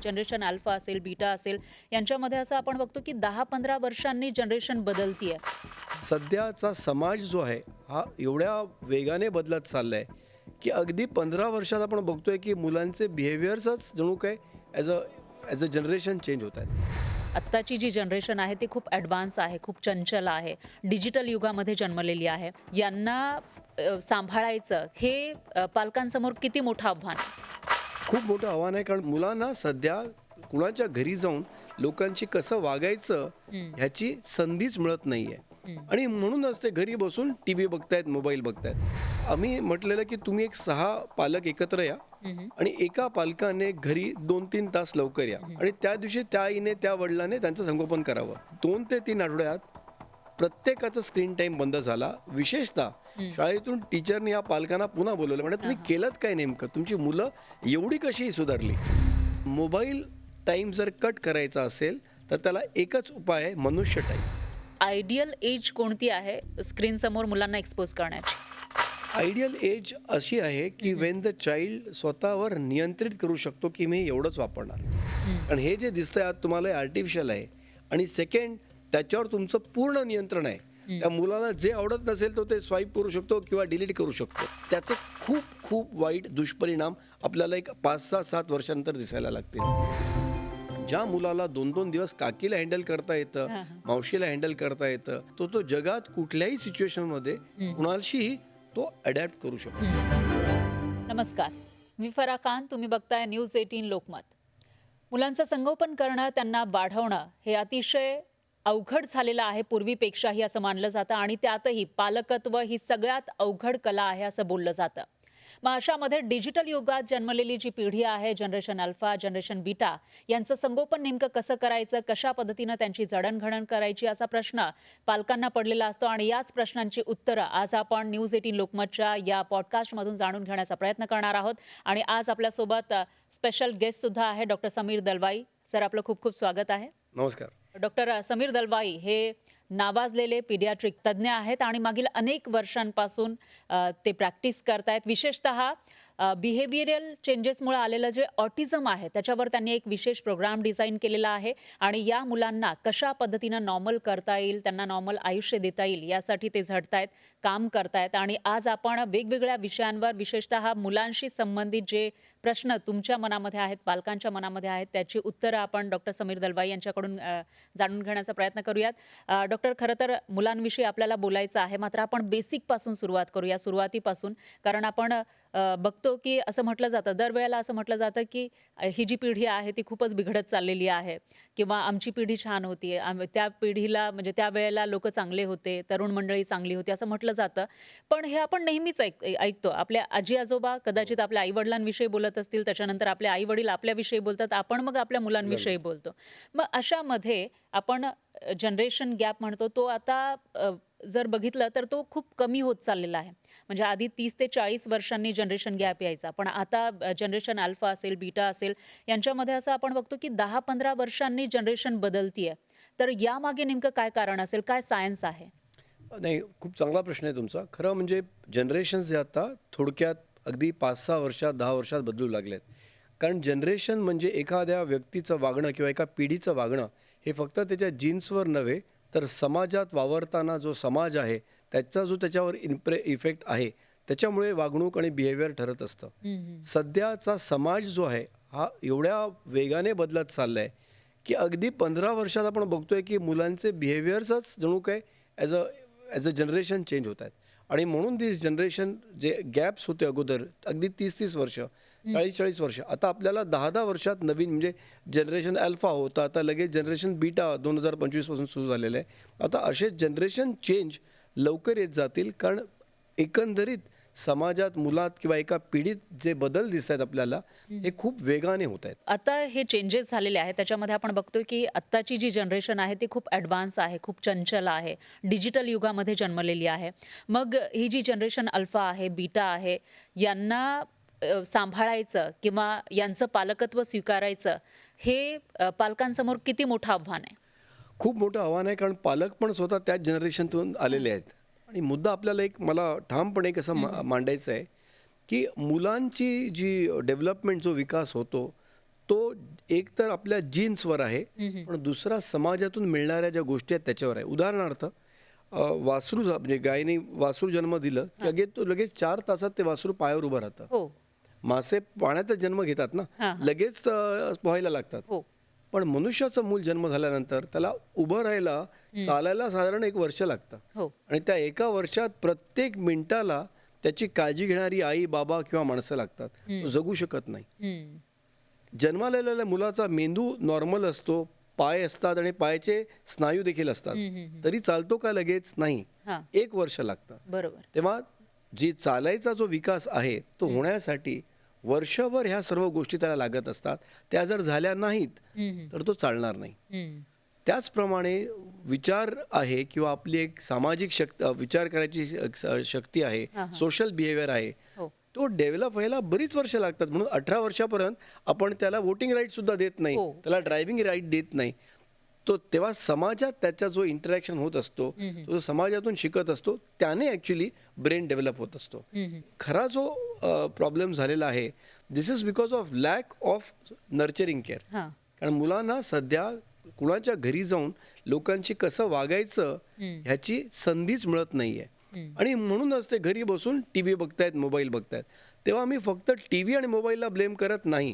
Generation alpha असेल, beta असेल, यांच्यामध्ये असं आपण बघतो की 10-15 वर्षांनी जनरेशन बदलतीये. सध्याचा समाज जो आहे हा एवढ्या वेगाने बदलत चाललाय की अगदी 15 वर्षात आपण बघतोय की मुलांचे बिहेवियर्सच जणू काय ॲज अ जनरेशन चेंज होत आहेत. आत्ताची जी जनरेशन आहे ती खूप ॲडव्हान्स आहे, खूप चंचल आहे, डिजिटल युगामध्ये जन्मलेली आहे. यांना सांभाळायचं हे पालकांसमोर किती मोठं आव्हान आहे? खूप मोठं आव्हान आहे, कारण मुलांना सध्या कुणाच्या घरी जाऊन लोकांशी कसं वागायचं ह्याची संधीच मिळत नाही आहे. आणि म्हणूनच ते घरी बसून टी व्ही बघतायत, मोबाईल बघतायत. आम्ही म्हटलेलं की तुम्ही एक 6 पालक एकत्र या आणि एका पालकाने घरी 2-3 तास लवकर या आणि त्या दिवशी त्या आईने त्या वडिलाने त्यांचं संगोपन करावं. 2 ते 3 आठवड्यात प्रत्येकाचा स्क्रीन टाईम बंद झाला. विशेषतः शाळेतून टीचरने या पालकांना पुन्हा बोलवलं, म्हणजे तुम्ही केलं काय नेमकं, तुमची मुलं एवढी कशी सुधारली. मोबाईल टाईम जर कट करायचा असेल तर त्याला एकच उपाय आहे, मनुष्य टाईम. आयडियल एज कोणती आहे स्क्रीन समोर मुलांना एक्सपोज करण्याची? आयडियल एज अशी आहे की वेन द चाइल्ड स्वतःवर नियंत्रित करू शकतो की मी एवढंच वापरणार. आणि हे जे दिसतंय आज तुम्हाला हे आर्टिफिशियल आहे. आणि सेकंड, त्याच्यावर तुमचं पूर्ण नियंत्रण आहे. त्या मुलाला जे आवडत नसेल तो ते स्वाईप करू शकतो किंवा डिलीट करू शकतो. त्याचे खूप खूप वाईट दुष्परिणाम आपल्याला एक 5-6-7 वर्षानंतर दिसायला लागतील. ज्या मुलाला 2-2 दिवस काकीला हँडल करता येतं, मावशीला हँडल करता येतं, तो जगात कुठल्याही सिच्युएशनमध्ये कुणाशीही तो अडॅप्ट करू शकतो. नमस्कार, मी फरा खान. तुम्ही बघताय न्यूज 18 लोकमत. मुलांचं संगोपन करणं, त्यांना वाढवणं हे अतिशय अवघड झालेलं आहे पूर्वीपेक्षाही असं मानलं जातं. आणि त्यातही पालकत्व ही सगळ्यात अवघड कला आहे असं बोललं जातं. मग अशामध्ये डिजिटल युगात जन्मलेली जी पिढी आहे, जनरेशन अल्फा, जनरेशन बीटा, यांचं संगोपन नेमकं कसं करायचं, कशा पद्धतीनं त्यांची जडणघडण करायची, असा प्रश्न पालकांना पडलेला असतो. आणि याच प्रश्नांची उत्तरं आज आपण न्यूज 18 लोकमतच्या या पॉडकास्टमधून जाणून घेण्याचा प्रयत्न करणार आहोत. आणि आज आपल्यासोबत स्पेशल गेस्ट सुद्धा आहे, डॉक्टर समीर दलवाई सर. आपलं खूप खूप स्वागत आहे. नमस्कार. डॉक्टर समीर दलवाई हे नावाजलेले पीडियाट्रिक तज्ज्ञ आहेत आणि मागील अनेक वर्षांपासून ते प्रॅक्टिस करतायत. विशेषतः बिहेवियरल चेंजेसमुळे आलेलं जे ऑटिझम आहे त्याच्यावर त्यांनी एक विशेष प्रोग्राम डिझाईन केलेला आहे. आणि या मुलांना कशा पद्धतीनं नॉर्मल करता येईल, त्यांना नॉर्मल आयुष्य देता येईल, यासाठी ते झटतायत, काम करतायत. आणि आज आपण वेगवेगळ्या विषयांवर, विशेषतः मुलांशी संबंधित जे प्रश्न तुमच्या मनामध्ये आहेत, पालकांच्या मनामध्ये आहेत, त्याची उत्तरं आपण डॉक्टर समीर दलवाई यांच्याकडून जाणून घेण्याचा प्रयत्न करूयात. डॉक्टर, खरं तर मुलांविषयी आपल्याला बोलायचं आहे, मात्र आपण बेसिकपासून सुरुवात करूया, सुरुवातीपासून. कारण आपण बघतो की असं म्हटलं जातं, दरवेळेला असं म्हटलं जातं की ही जी पिढी आहे ती खूपच बिघडत चाललेली आहे, किंवा आमची पिढी छान होती, त्या पिढीला म्हणजे त्यावेळेला लोक चांगले होते, तरुण मंडळी चांगली होती, असं म्हटलं जातं. पण हे आपण नेहमीच ऐकतो. आपल्या आजी आजोबा कदाचित आपल्या आईवडिलांविषयी बोलत असतील, त्याच्यानंतर आपले आईवडील आपल्याविषयी बोलतात, आपण मग आपल्या मुलांविषयी बोलतो. मग अशामध्ये आपण जनरेशन गॅप म्हणतो, तो आता जर बघितलं तर तो खूप कमी होत चाललेला आहे. म्हणजे आधी 30 ते 40 वर्षांनी जनरेशन गॅप यायचा, पण आता जनरेशन अल्फा असेल, बीटा असेल, यांच्यामध्ये असं आपण बघतो की 10-15 वर्षांनी जनरेशन बदलतीये. तर यामागे नेमकं काय कारण असेल, काय सायन्स आहे? नाही, खूप चांगला प्रश्न आहे तुमचा. खरं म्हणजे जनरेशन्स जे आता थोडक्यात अगदी 5-6 वर्षात, 10 वर्षात बदलू लागलेत. कारण जनरेशन म्हणजे एखाद्या व्यक्तीचं वागणं किंवा एका पिढीचं वागणं हे फक्त त्याच्या जीन्सवर नव्हे, तर समाजात वावरताना जो समाज आहे त्याचा जो त्याच्यावर इफेक्ट आहे, त्याच्यामुळे वागणूक आणि बिहेवियर ठरत असतं. सध्याचा समाज जो आहे हा एवढ्या वेगाने बदलत चालला आहे की अगदी 15 वर्षात आपण बघतोय की मुलांचे बिहेवियर्सच जणू काय ॲज अ जनरेशन चेंज होत आहेत. आणि म्हणून दिस जनरेशन जे गॅप्स होते अगोदर अगदी 30-30 वर्ष, 40-40 वर्ष, आता आपल्याला 10-10 वर्षात नवीन म्हणजे जनरेशन अल्फा होतं, आता लगेच जनरेशन बीटा 2025 पासून सुरू झालेलं आहे. आता असे जनरेशन चेंज लवकर येत जातील, कारण एकंदरीत समाजात, मुलात किंवा एका पिढीत जे बदल दिसत आहेत आपल्याला हे खूप वेगाने होत आहेत. आता हे चेंजेस झालेले आहेत, त्याच्यामध्ये आपण बघतोय की आत्ताची जी जनरेशन आहे ती खूप ॲडव्हान्स आहे, खूप चंचल आहे, डिजिटल युगामध्ये जन्मलेली आहे. मग ही जी जनरेशन अल्फा आहे, बीटा आहे, यांना सांभाळायचं किंवा यांचं पालकत्व स्वीकारायचं हे पालकांसमोर किती मोठं आव्हान आहे? खूप मोठं आव्हान आहे, कारण पालक पण स्वतः त्याच जनरेशनतून आलेले आहेत. आणि मुद्दा आपल्याला एक मला ठामपणे कसं मांडायचं आहे की मुलांची जी डेव्हलपमेंट, जो विकास होतो तो एक तर आपल्या जीन्सवर आहे, पण दुसरा समाजातून मिळणाऱ्या ज्या गोष्टी आहेत त्याच्यावर आहे. उदाहरणार्थ वासरू म्हणजे गायीने वासरू जन्म दिलं की लगेच 4 तासात ते वासरू पायावर उभं राहतं. हो. मासे पाण्यातच जन्म घेतात ना, हां, हां. लगेच पोहायला लागतात. हो. पण मनुष्याचं मूल जन्म झाल्यानंतर त्याला उभं राहायला, चालायला साधारण 1 वर्ष लागतं. हो. आणि त्या 1 वर्षात प्रत्येक मिनिटाला त्याची काळजी घेणारी आई, बाबा किंवा माणसं लागतात. तो जगू शकत नाही. हं. जन्माला आलेल्या मुलाचा मेंदू नॉर्मल असतो, पाय असतात आणि पायाचे स्नायू देखील असतात. तरी चालतो का लगेच? नाही. हां. 1 वर्ष लागतं. बरोबर. तेव्हा जी चालायचा जो विकास आहे तो होण्यासाठी वर्षभर ह्या सर्व गोष्टी त्याला लागत असतात. त्या जर झाल्या नाहीत तर तो चालणार नाही. हं. त्याचप्रमाणे विचार आहे किंवा आपली एक सामाजिक विचार करायची शक्ती आहे, सोशल बिहेवियर आहे, हो. तो डेव्हलप व्हायला बरीच वर्ष लागतात. म्हणून 18 वर्षापर्यंत आपण त्याला वोटिंग राईट सुद्धा देत नाही, हो. त्याला ड्रायव्हिंग राईट देत नाही. तो तेव्हा समाजात त्याचा जो इंटरॅक्शन होत असतो, तो जो समाजातून शिकत असतो, त्याने ॲक्च्युली ब्रेन डेव्हलप होत असतो. खरा जो प्रॉब्लेम झालेला आहे, this is because of lack of nurturing care. हां. कारण मुलांना सध्या कुणाच्या घरी जाऊन लोकांशी कसं वागायचं ह्याची संधीच मिळत नाहीये. आणि म्हणूनच ते घरी बसून टीव्ही बघतायत, मोबाईल बघतायत. तेव्हा मी फक्त टीव्ही आणि मोबाईलला ब्लेम करत नाही,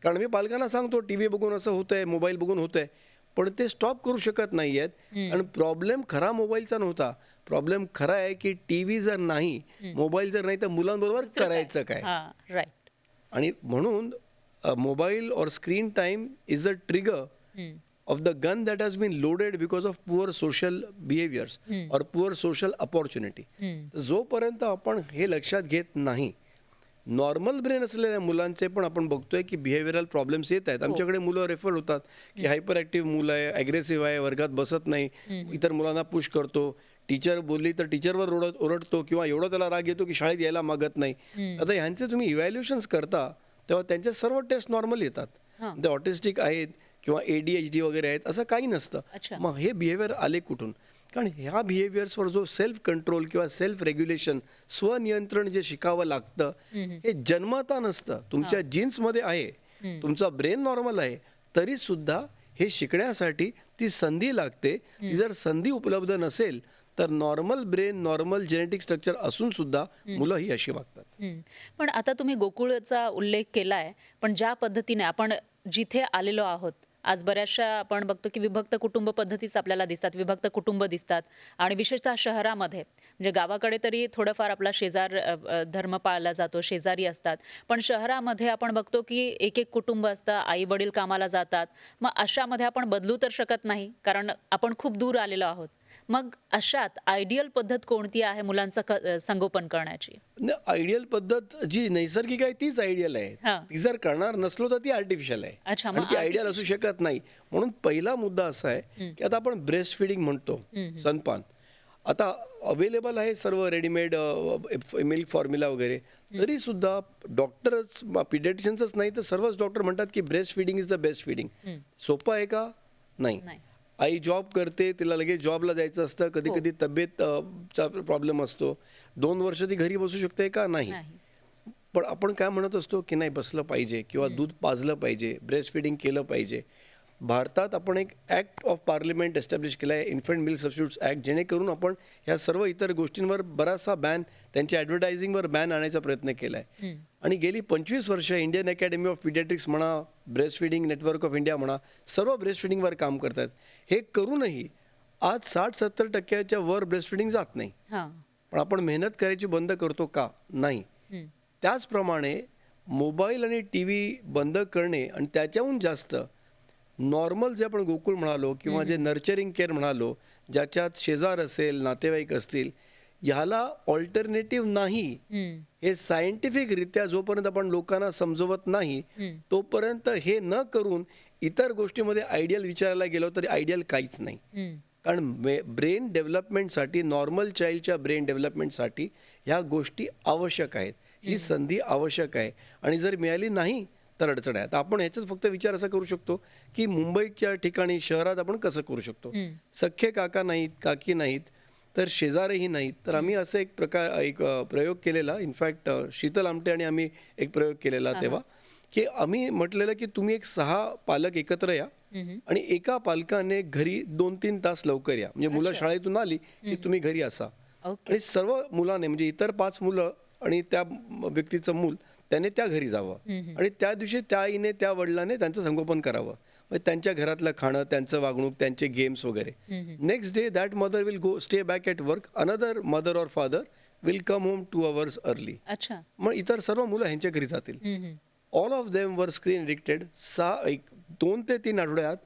कारण मी पालकांना सांगतो टीव्ही बघून असं होतंय, मोबाईल बघून होतंय, पण ते स्टॉप करू शकत नाही आहेत. आणि प्रॉब्लेम खरा मोबाईलचा नव्हता, प्रॉब्लेम खरा आहे की टीव्ही जर नाही, मोबाईल जर नाही, तर मुलांबरोबर करायचं काय. हां. राईट. आणि म्हणून मोबाईल और screen time is a trigger of the gun that has been loaded because of poor social behaviors or poor social opportunity. तर जोपर्यंत आपण हे लक्षात घेत नाही, नॉर्मल ब्रेन असलेल्या मुलांचे पण आपण बघतोय की बिहेवियरल प्रॉब्लेम्स येत आहेत. आमच्याकडे मुलं रेफर होतात की हायपर ॲक्टिव्ह मुलं आहे, ॲग्रेसिव्ह आहे, वर्गात बसत नाही, इतर मुलांना पुश करतो, टीचर बोलली तर टीचरवर ओरडतो किंवा एवढा त्याला राग येतो की शाळेत यायला मागत नाही. आता ह्यांचे तुम्ही इव्हॅल्युएशन्स करता तेव्हा त्यांचे सर्व टेस्ट नॉर्मल येतात. ते ऑटिस्टिक आहेत किंवा ADHD वगैरे आहेत असं काही नसतं. अच्छा. मग हे बिहेवियर आले कुठून? कारण ह्या बिहेवियर्सवर जो सेल्फ कंट्रोल किंवा सेल्फ रेग्युलेशन, स्वनियंत्रण जे शिकावं लागतं, हे जन्मता नसतं. तुमच्या जीन्समध्ये आहे, तुमचा ब्रेन नॉर्मल आहे, तरी सुद्धा हे शिकण्यासाठी ती संधी लागते. ती जर संधी उपलब्ध नसेल तर normal brain, normal genetic structure असून सुद्धा मुलं ही अशी वागतात. पण आता तुम्ही गोकुळचा उल्लेख केलाय, पण ज्या पद्धतीने आपण जिथे आलेलो आहोत, आज बऱ्याचशा आपण बघतो की विभक्त कुटुंब पद्धतीच आपल्याला दिसतात, विभक्त कुटुंब दिसतात आणि विशेषतः शहरामध्ये. म्हणजे गावाकडे तरी थोडंफार आपला शेजार धर्म पाळला जातो, शेजारी असतात, पण शहरामध्ये आपण बघतो की एक एक कुटुंब असतं, आई वडील कामाला जातात. मग अशामध्ये आपण बदलू तर शकत नाही, कारण आपण खूप दूर आलेलो आहोत. मग अशात आयडियल पद्धत कोणती आहे मुलांचं संगोपन करण्याची? आयडियल पद्धत जी नैसर्गिक आहे तीच आयडियल आहे. हां. ती जर करणार नसलो तर ती आर्टिफिशियल आहे. अच्छा, आणि मग ती आयडियल असू शकत नाही. म्हणून पहिला मुद्दा असा आहे की आता आपण ब्रेस्ट फिडिंग म्हणतो, स्तनपान आता अवेलेबल आहे सर्व रेडीमेड मिल्क फॉर्म्युला वगैरे, तरी सुद्धा डॉक्टरच, पिडियाट्रिशियन्सच नाही तर सर्वच डॉक्टर म्हणतात की breast feeding is the best feeding. सोपं आहे का? नाही. आई जॉब करते, तिला लगेच जॉबला जायचं असतं, कधी कधी तब्येतचा प्रॉब्लेम असतो, 2 वर्ष ती घरी बसू शकते का? नाही. पण आपण काय म्हणत असतो की नाही, बसलं पाहिजे किंवा दूध पाजलं पाहिजे, ब्रेस्ट फिडिंग केलं पाहिजे. भारतात आपण एक ॲक्ट ऑफ पार्लिमेंट एस्टॅब्लिश केला आहे, इन्फंट मिल्क सबस्टिट्यूट्स ॲक्ट, जेणेकरून आपण ह्या सर्व इतर गोष्टींवर बराचसा बॅन, त्यांच्या ॲडव्हर्टायझिंगवर बॅन आणायचा प्रयत्न केला आहे. आणि गेली 25 वर्ष इंडियन अकॅडमी ऑफ पिडियाट्रिक्स म्हणा, breast feeding network of India म्हणा, सर्व ब्रेस्ट फिडिंगवर काम करतात. हे करूनही आज 60-70% वर ब्रेस्ट फिडिंग जात नाही. पण आपण मेहनत करायची बंद करतो का? नाही. त्याचप्रमाणे मोबाईल आणि टीव्ही बंद करणे आणि त्याच्याहून जास्त नॉर्मल जे आपण गोकुळ म्हणालो किंवा जे नर्चरिंग केअर म्हणालो, ज्याच्यात शेजार असेल, नातेवाईक असतील, ह्याला ऑल्टरनेटिव्ह नाही. हे सायंटिफिकरित्या जोपर्यंत आपण लोकांना समजवत नाही तोपर्यंत हे न करून इतर गोष्टीमध्ये आयडियल विचारायला गेलो तरी आयडियल काहीच नाही. कारण ब्रेन डेव्हलपमेंटसाठी, नॉर्मल चाइल्डच्या ब्रेन डेव्हलपमेंटसाठी ह्या गोष्टी आवश्यक आहेत, ही संधी आवश्यक आहे. आणि जर मिळाली नाही तर अडचण आहे. तर आपण ह्याचाच फक्त विचार असा करू शकतो की मुंबईच्या ठिकाणी, शहरात आपण कसं करू शकतो. सख्खे काका नाहीत, काकी नाहीत, तर शेजारीही नाहीत, तर आम्ही असं एक प्रयोग केलेला. इनफॅक्ट शीतल आमटे आणि आम्ही एक प्रयोग केलेला तेव्हा, की आम्ही म्हटलेलं की तुम्ही एक 6 पालक एकत्र या आणि एका पालकाने घरी 2-3 तास लवकर या. म्हणजे मुलं अच्छा. शाळेतून आली की तुम्ही घरी असा. ओके. आणि सर्व मुलाने म्हणजे इतर 5 मुलं आणि त्या व्यक्तीचं मूल त्याने त्या घरी जावं आणि त्या दिवशी त्या आईने त्या वडिलाने त्यांचं संगोपन करावं. म्हणजे त्यांच्या घरातलं खाणं, त्यांचं वागणूक, त्यांचे गेम्स वगैरे. Next day that mother will go stay back at work. Another mother or father will come home 2 hours early. अच्छा. मग इतर सर्व मुलं ह्यांच्या घरी जातील. All of them were screen addicted. 2 ते 3 आठवड्यात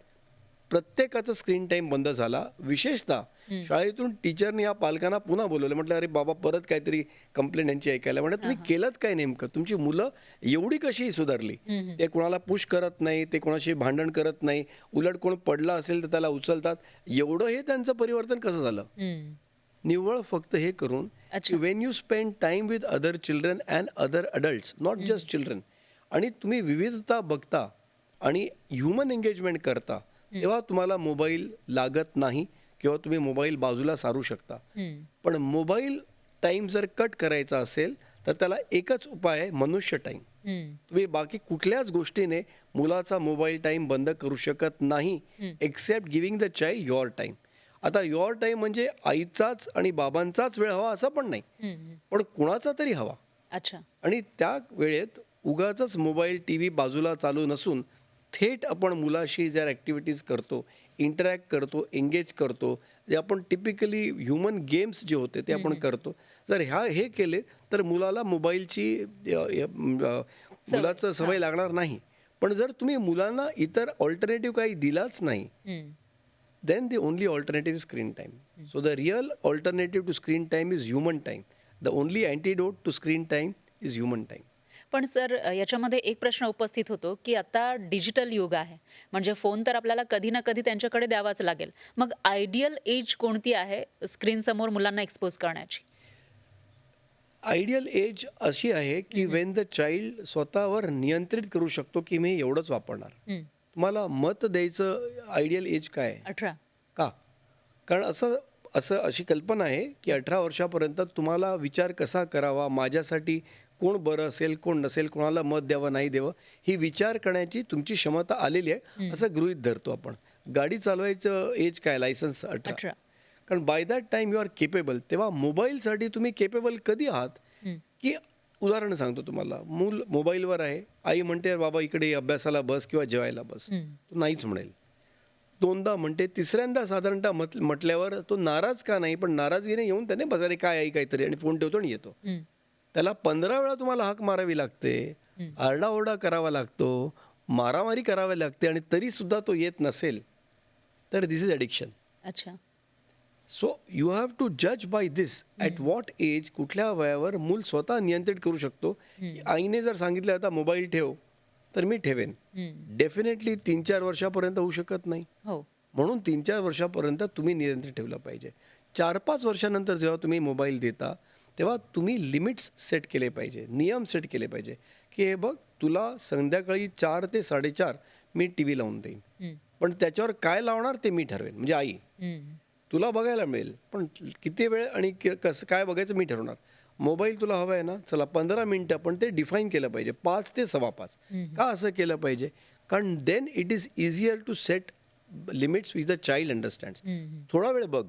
प्रत्येकाचा स्क्रीन टाईम बंद झाला. विशेषतः शाळेतून टीचरने या पालकांना पुन्हा बोलवलं. म्हटलं, "अरे बाबा, परत काहीतरी कंप्लेंट यांची ऐकायला." म्हणत, "तुम्ही केलंत काय नेमकं? तुमची मुलं एवढी कशी सुधारली? ते कोणाला पुश करत नाही, ते कोणाशी भांडण करत नाही. उलट कोण पडला असेल तर त्याला उचलतात. एवढं हे त्यांचं परिवर्तन कसं झालं?" निव्वळ फक्त हे करून अच्छा. Wien you spend time with other children and other adults, not just children, आणि तुम्ही विविधता बघता आणि ह्युमन एंगेजमेंट करता, तेव्हा तुम्हाला मोबाईल लागत नाही किंवा तुम्ही मोबाईल बाजूला सारू शकता. पण मोबाईल टाईम जर कट करायचा असेल तर त्याला एकच उपाय आहे, मनुष्य टाईम. तुम्ही बाकी कुठल्याच गोष्टीने मुलाचा मोबाईल टाईम बंद करू शकत नाही except giving the child your time. आता युअर टाईम म्हणजे आईचाच आणि बाबांचाच वेळ हवा असं पण नाही, पण कुणाचा तरी हवा. अच्छा. आणि त्या वेळेत उगाचच मोबाईल टी व्ही बाजूला चालू नसून थेट आपण मुलाशी जर ॲक्टिव्हिटीज करतो, इंटरॅक्ट करतो, एंगेज करतो, जे आपण टिपिकली ह्युमन गेम्स जे होते ते आपण करतो. जर हे केले तर मुलाला मोबाईलची मुलाचं सवय लागणार नाही. पण जर तुम्ही मुलांना इतर ऑल्टरनेटिव्ह काही दिलाच नाही, then the only alternative is screen time. So the real alternative to screen time is human time. The only antidote to screen time is human time. पण सर याच्यामध्ये एक प्रश्न उपस्थित होतो, की आता डिजिटल युग आहे. म्हणजे फोन तर आपल्याला कधी ना कधी त्यांच्याकडे द्यावाच लागेल. मग आयडियल एज कोणती आहे स्क्रीनसमोर मुलांना एक्सपोज करण्याची? आयडियल एज अशी आहे की वेन द चाइल्ड स्वतःवर नियंत्रित करू शकतो की मी एवढंच वापरणार. तुम्हाला मत द्यायचं आयडियल एज काय आहे? 18. का? कारण असं असं अशी कल्पना आहे की 18 वर्षापर्यंत तुम्हाला विचार कसा करावा, माझ्यासाठी कोण बरं असेल, कोण नसेल, कोणाला मत द्यावं, नाही द्यावं, ही विचार करण्याची तुमची क्षमता आलेली आहे असं गृहीत धरतो आपण. गाडी चालवायचं एज काय? लायसन्स 18. 18. कारण by that time you are capable. तेव्हा मोबाईलसाठी तुम्ही केपेबल कधी आहात? की उदाहरण सांगतो तुम्हाला, मूल मोबाईलवर आहे, आई म्हणते बाबा इकडे ये, अभ्यासाला बस किंवा जेवायला बस, तो नाहीच म्हणेल. दोनदा म्हणते, तिसऱ्यांदा साधारणतः म्हटल्यावर तो नाराज का नाही, पण नाराजगीने येऊन त्याने बजारे काय आई काहीतरी आणि फोन ठेवतो आणि येतो. त्याला 15 वेळा तुम्हाला हाक मारावी लागते, आरडाओरडा करावा लागतो, मारामारी करावी लागते आणि तरी सुद्धा तो येत नसेल तर दिस इज ॲडिक्शन. अच्छा. सो यू हॅव टू जज by this at what age, कुठल्या वयावर मूल स्वतः नियंत्रित करू शकतो. की आईने जर सांगितलं आता मोबाईल ठेव तर मी ठेवेन. डेफिनेटली 3-4 वर्षापर्यंत होऊ शकत नाही. हो. म्हणून 3-4 वर्षापर्यंत तुम्ही नियंत्रित ठेवलं पाहिजे. 4-5 वर्षानंतर जेव्हा तुम्ही मोबाईल देता तेव्हा तुम्ही लिमिट्स सेट केले पाहिजे, नियम सेट केले पाहिजे की हे बघ, तुला संध्याकाळी 4 ते 4:30 मी टी व्ही लावून देईन, पण त्याच्यावर काय लावणार ते मी ठरवेन. म्हणजे आई, तुला बघायला मिळेल पण किती वेळ आणि कसं काय बघायचं मी ठरवणार. मोबाईल तुला हवा आहे ना, चला 15 मिनटं, पण ते डिफाईन केलं पाहिजे 5 ते 5:15. का असं केलं पाहिजे? कारण then it is easier to set limits which the child understands. थोडा वेळ बघ.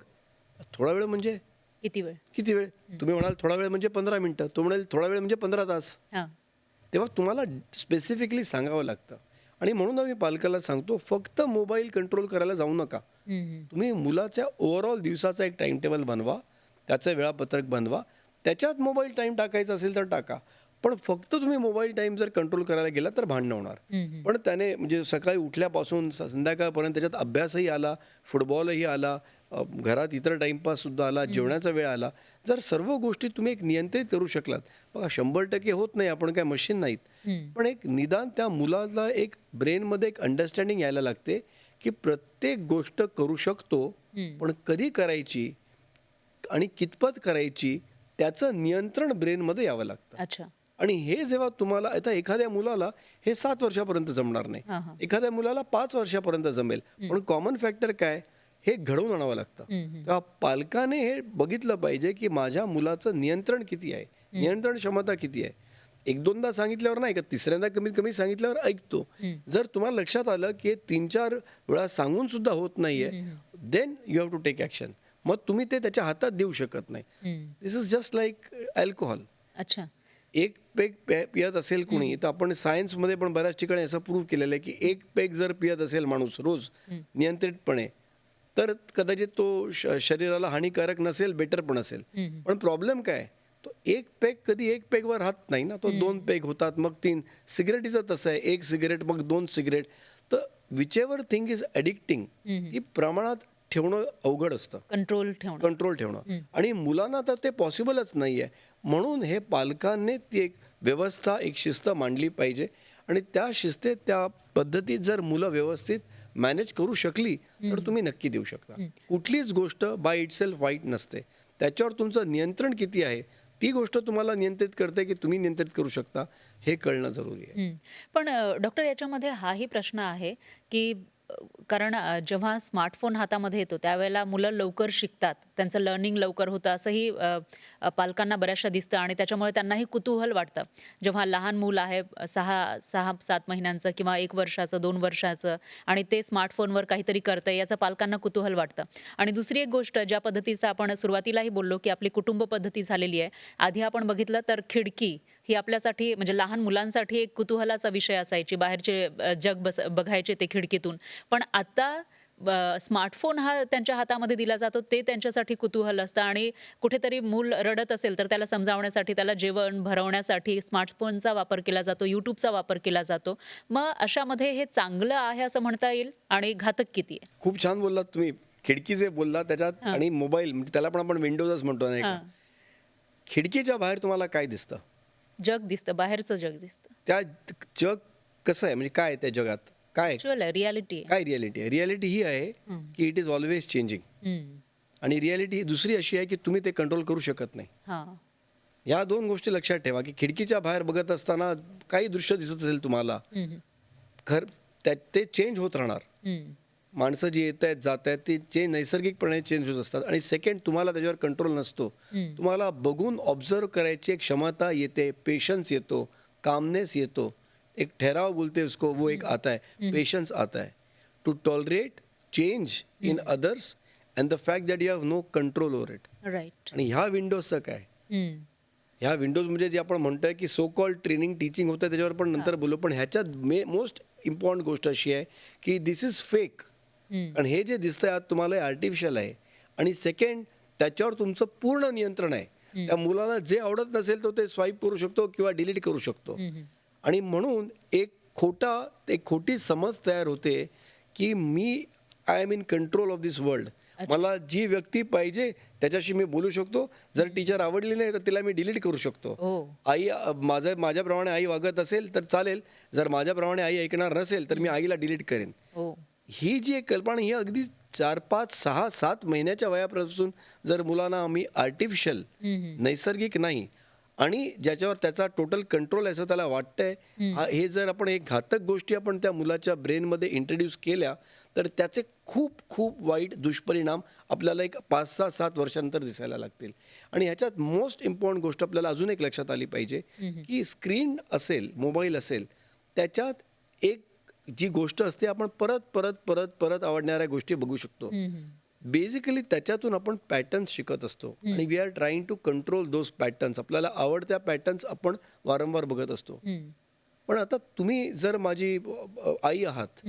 थोडा वेळ म्हणजे किती वेळ? किती वेळ? तुम्ही म्हणाल थोडा वेळ म्हणजे 15 मिनटं, तो म्हणेल थोडा वेळ म्हणजे 15 तास. हां. तेव्हा तुम्हाला स्पेसिफिकली सांगावं लागतं. आणि म्हणून आम्ही पालकाला सांगतो, फक्त मोबाईल कंट्रोल करायला जाऊ नका. तुम्ही मुलाच्या ओव्हरऑल दिवसाचा एक टाइम टेबल बनवा, त्याचं वेळापत्रक बनवा. त्याच्यात मोबाईल टाईम टाकायचा असेल तर टाका, पण फक्त तुम्ही मोबाईल टाईम जर कंट्रोल करायला गेला तर भांडणं होणार. पण त्याने म्हणजे सकाळी उठल्यापासून संध्याकाळपर्यंत त्याच्यात अभ्यासही आला, फुटबॉलही आला, घरात इतर टाईमपाससुद्धा आला, जेवणाचा वेळ आला. जर सर्व गोष्टी तुम्ही एक नियंत्रित करू शकलात, बघा 100% होत नाही, आपण काय मशीन नाहीत, पण एक निदान त्या मुलाला एक ब्रेनमध्ये एक अंडरस्टँडिंग यायला लागते की प्रत्येक गोष्ट करू शकतो, पण कधी करायची आणि कितपत करायची त्याचं नियंत्रण ब्रेनमध्ये यावं लागतं. अच्छा. आणि हे जेव्हा तुम्हाला, आता एखाद्या मुलाला हे 7 वर्षापर्यंत जमणार नाही, एखाद्या मुलाला 5 वर्षापर्यंत जमेल, पण कॉमन फॅक्टर काय, हे घडवून आणावं लागतं. तेव्हा पालकाने हे बघितलं पाहिजे की माझ्या मुलाचं नियंत्रण किती आहे, नियंत्रण क्षमता किती आहे. एक दोनदा सांगितल्यावर नाही का, तिसऱ्यांदा कमीत कमी सांगितल्यावर ऐकतो. जर तुम्हाला लक्षात आलं की 3-4 वेळा सांगून सुद्धा होत नाहीये, then you have to take action. मग तुम्ही ते त्याच्या हातात देऊ शकत नाही. This is just like alcohol. अच्छा. एक पेग पियत असेल कुणी, तर आपण सायन्समध्ये पण बऱ्याच ठिकाणी असं प्रूव्ह केलेलं आहे की एक पेग जर पियत असेल माणूस रोज नियंत्रितपणे, तर कदाचित तो शरीराला हानिकारक नसेल, बेटर पण असेल. पण प्रॉब्लेम काय, तो एक पेग कधी एक पेगवर राहत नाही ना, तो 2 पेग होतात, मग 3. सिगरेटीचं तसं आहे, 1 सिगरेट मग 2 सिगरेट. तर विच एव्हर थिंग इज ॲडिक्टिंग, ती प्रमाणात ठेवणं अवघड असतं, कंट्रोल ठेवणं. आणि मुलांना तर ते पॉसिबलच नाही आहे. म्हणून हे पालकांनी ती एक व्यवस्था, एक शिस्त मांडली पाहिजे. आणि त्या शिस्तीत, त्या पद्धतीत जर मुलं व्यवस्थित मॅनेज करू शकली, तर तुम्ही नक्की देऊ शकता. कुठलीच गोष्ट बाय इटसेल्फ वाईट नसते. त्याच्यावर तुमचं नियंत्रण किती आहे, ती गोष्ट तुम्हाला नियंत्रित करते की तुम्ही नियंत्रित करू शकता, हे कळणं जरुरी आहे. पण डॉक्टर, याच्यामध्ये हाही प्रश्न आहे की कारण जेव्हा स्मार्टफोन हातामध्ये येतो त्यावेळेला मुलं लवकर शिकतात, त्यांचं लर्निंग लवकर होतं असंही पालकांना बऱ्याचशा दिसतं आणि त्याच्यामुळे त्यांनाही कुतूहल वाटतं. जेव्हा लहान मूल आहे 6-7 महिन्यांचं किंवा 1 वर्षाचं, 2 वर्षाचं, आणि ते स्मार्टफोनवर काहीतरी करतंय याचं पालकांना कुतूहल वाटतं. आणि दुसरी एक गोष्ट, ज्या पद्धतीचं आपण सुरुवातीलाही बोललो की आपली कुटुंब पद्धती झालेली आहे. आधी आपण बघितलं तर खिडकी ही आपल्यासाठी, म्हणजे लहान मुलांसाठी, एक कुतूहलाचा विषय असायची. बाहेरचे जग बघायचे ते खिडकीतून. पण आता स्मार्टफोन हा त्यांच्या हातामध्ये दिला जातो, ते त्यांच्यासाठी कुतूहल असतं. आणि कुठेतरी मूल रडत असेल तर त्याला समजावण्यासाठी, त्याला जेवण भरवण्यासाठी स्मार्टफोनचा वापर केला जातो, यूट्यूबचा वापर केला जातो. मग अशामध्ये हे चांगलं आहे असं म्हणता येईल आणि घातक किती आहे? खूप छान बोललात तुम्ही. खिडकी जे बोललात त्याच्यात, आणि मोबाईल म्हणजे त्याला पण आपण विंडोजच म्हणतो नाही का. हां. खिडकीच्या बाहेर तुम्हाला काय दिसतं? जग दिसतं, बाहेरचं जग दिसतं. त्या जग कसं आहे, म्हणजे काय आहे त्या जगात, काय ॲक्च्युअल आहे, रियालिटी आहे. काय रियालिटी आहे? रियालिटी ही आहे की इट इज ऑलवेज चेंजिंग. आणि रियालिटी दुसरी अशी आहे की तुम्ही ते कंट्रोल करू शकत नाही. हां. या 2 गोष्टी लक्षात ठेवा की खिडकीच्या बाहेर बघत असताना काही दृश्य दिसत असेल तुम्हाला, ते चेंज होत राहणार. माणसं जी येत आहेत, जात आहेत, ते नैसर्गिकपणे चेंज होत असतात. आणि सेकंड, तुम्हाला त्याच्यावर कंट्रोल नसतो. तुम्हाला बघून ऑब्झर्व करायची एक क्षमता येते, पेशन्स येतो, कामनेस येतो, एक ठहराव बोलते उसको, वो एक आता है, पेशन्स आता है to tolerate change in others and the fact that you have no control over it. Right. आणि ह्या विंडोजचं काय, ह्या विंडोज म्हणजे जे आपण म्हणतोय की सो कॉल्ड ट्रेनिंग, टीचिंग होतं, त्याच्यावर पण नंतर बोलू. पण ह्याच्यात मोस्ट इम्पॉर्टंट गोष्ट अशी आहे की दिस इज फेक. कारण हे जे दिसतंय आज तुम्हाला आर्टिफिशियल आहे. आणि सेकंड, त्याच्यावर तुमचं पूर्ण नियंत्रण आहे. त्या मुलाला जे आवडत नसेल तो ते स्वाईप करू शकतो किंवा डिलीट करू शकतो. आणि म्हणून एक खोटी समज तयार होते की I am in control of this world. मला जी व्यक्ती पाहिजे त्याच्याशी मी बोलू शकतो. जर टीचर आवडली नाही तर तिला मी डिलीट करू शकतो. आई माझ्याप्रमाणे आई वागत असेल तर चालेल, जर माझ्याप्रमाणे आई ऐकणार नसेल तर मी आईला डिलीट करेन. ही जी एक कल्पना, ही अगदी 4-5-6-7 महिन्याच्या वयापासून जर मुलांना आम्ही आर्टिफिशियल, नैसर्गिक नाही, आणि ज्याच्यावर त्याचा टोटल कंट्रोल आहे असं त्याला वाटतंय, हे जर आपण एक घातक गोष्टी आपण त्या मुलाच्या ब्रेनमध्ये इंट्रोड्यूस केल्या, तर त्याचे खूप खूप वाईट दुष्परिणाम आपल्याला एक 5-6-7 वर्षानंतर दिसायला लागतील. आणि ह्याच्यात मोस्ट इम्पॉर्टंट गोष्ट आपल्याला अजून एक लक्षात आली पाहिजे की स्क्रीन असेल, मोबाईल असेल, त्याच्यात एक जी गोष्ट असते, आपण परत परत परत परत आवडणाऱ्या गोष्टी बघू शकतो. बेसिकली त्याच्यातून आपण पॅटर्न्स शिकत असतो आणि we are trying to control those patterns. आपल्याला आवडत्या पॅटर्न्स आपण वारंवार बघत असतो. पण आता तुम्ही जर माझी आई आहात,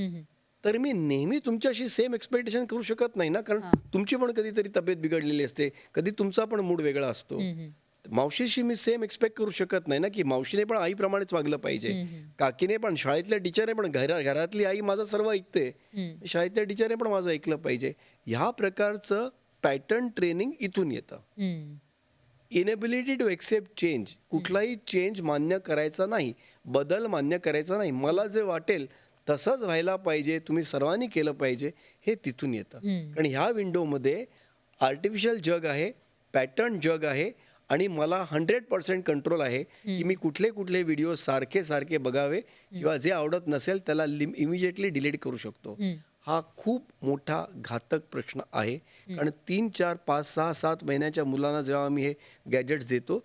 तर मी नेहमी तुमच्याशी सेम एक्सपेक्टेशन करू शकत नाही ना, कारण तुमची पण कधीतरी तब्येत बिघडलेली असते, कधी तुमचा पण मूड वेगळा असतो. मावशीशी मी सेम एक्सपेक्ट करू शकत नाही ना की मावशीने पण आईप्रमाणेच वागलं पाहिजे, काकीने पण, शाळेतल्या टीचरने पण. घरातली आई माझं सर्व ऐकते, शाळेतल्या टीचरने पण माझं ऐकलं पाहिजे. ह्या प्रकारचं पॅटर्न ट्रेनिंग इथून येतं. इनएबिलिटी टू एक्सेप्ट चेंज, कुठलाही चेंज मान्य करायचा नाही, बदल मान्य करायचा नाही, मला जे वाटेल तसंच व्हायला पाहिजे, तुम्ही सर्वांनी केलं पाहिजे, हे तिथून येतं. कारण ह्या विंडोमध्ये आर्टिफिशियल जग आहे, पॅटर्न जग आहे, आणि मला 100% कंट्रोल आहे की मी कुठले कुठले व्हिडिओ सारखे बघावे किंवा जे आवडत नसेल त्याला इमिजिएटली डिलीट करू शकतो. हा खूप मोठा घातक प्रश्न आहे. कारण 3-4-5-6-7 महिन्याच्या मुलांना जेव्हा आम्ही हे गॅजेट्स देतो,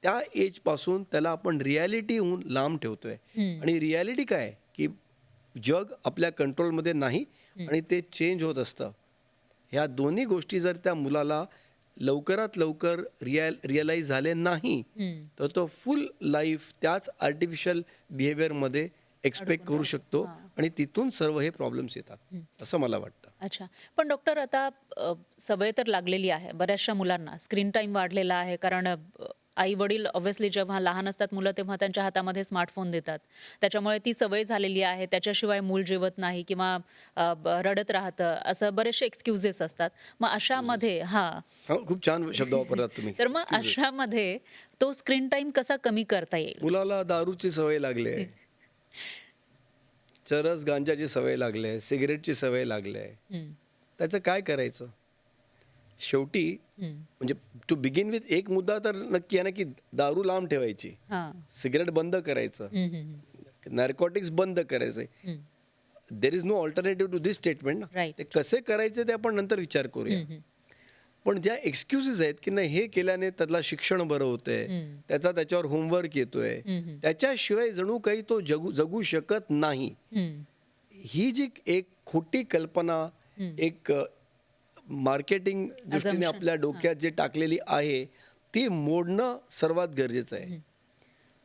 त्या एजपासून त्याला आपण रिॲलिटीहून लांब ठेवतोय. आणि रिॲलिटी काय आहे, की जग आपल्या कंट्रोलमध्ये नाही आणि ते चेंज होत असतं. ह्या दोन्ही गोष्टी जर त्या मुलाला लवकरात लवकर रिअलाईज झाले नाही, तर तो फुल लाईफ त्याच आर्टिफिशियल बिहेवियरमध्ये एक्सपेक्ट करू शकतो आणि तिथून सर्व हे प्रॉब्लेम्स येतात, असं मला वाटतं. अच्छा. पण डॉक्टर आता सवय तर लागलेली आहे बऱ्याचशा मुलांना. स्क्रीन टाईम वाढलेला आहे कारण आई-वडील ऑब्व्हियसली जेव्हा लहान असतात मुलं तेव्हा त्यांच्या हातामध्ये स्मार्टफोन देतात. त्याच्यामुळे ती सवय झालेली आहे. त्याच्याशिवाय मूल जेवत नाही किंवा रडत राहतं असं बरेचसे एक्सक्युजेस असतात. मग अशामध्ये खूप छान शब्द वापरलात तुम्ही. तर मग Excuses. अशामध्ये तो स्क्रीन टाईम कसा कमी करता येईल? मुलाला दारूची सवय लागली आहे, चरस गांजाची सवय लागली आहे, सिगरेटची सवय लागली आहे. हं, त्याचं काय करायचं? शेवटी हं. म्हणजे टू बिगिन विथ एक मुद्दा तर नक्की आहे ना, की दारू लांब ठेवायची, हां. सिगरेट बंद करायचं, हं, हं, हं. नार्कोटिक्स बंद करायचे. हं. There is no alternative to this statement ना. Right. ते कसे करायचे ते आपण नंतर विचार करूया. हं, हं. पण ज्या एक्सक्युजेस आहेत की नाही हे केल्याने त्यातला शिक्षण बरं होतंय, हं. त्याच्यावर होमवर्क येतोय, हं, हं. त्याच्याशिवाय जणू काही तो जगू शकत नाही, हं. ही जी एक खोटी कल्पना एक मार्केटिंग दृष्टीने Assumption. आपल्या डोक्यात जे टाकलेली आहे ती मोडणं सर्वात गरजेचं आहे.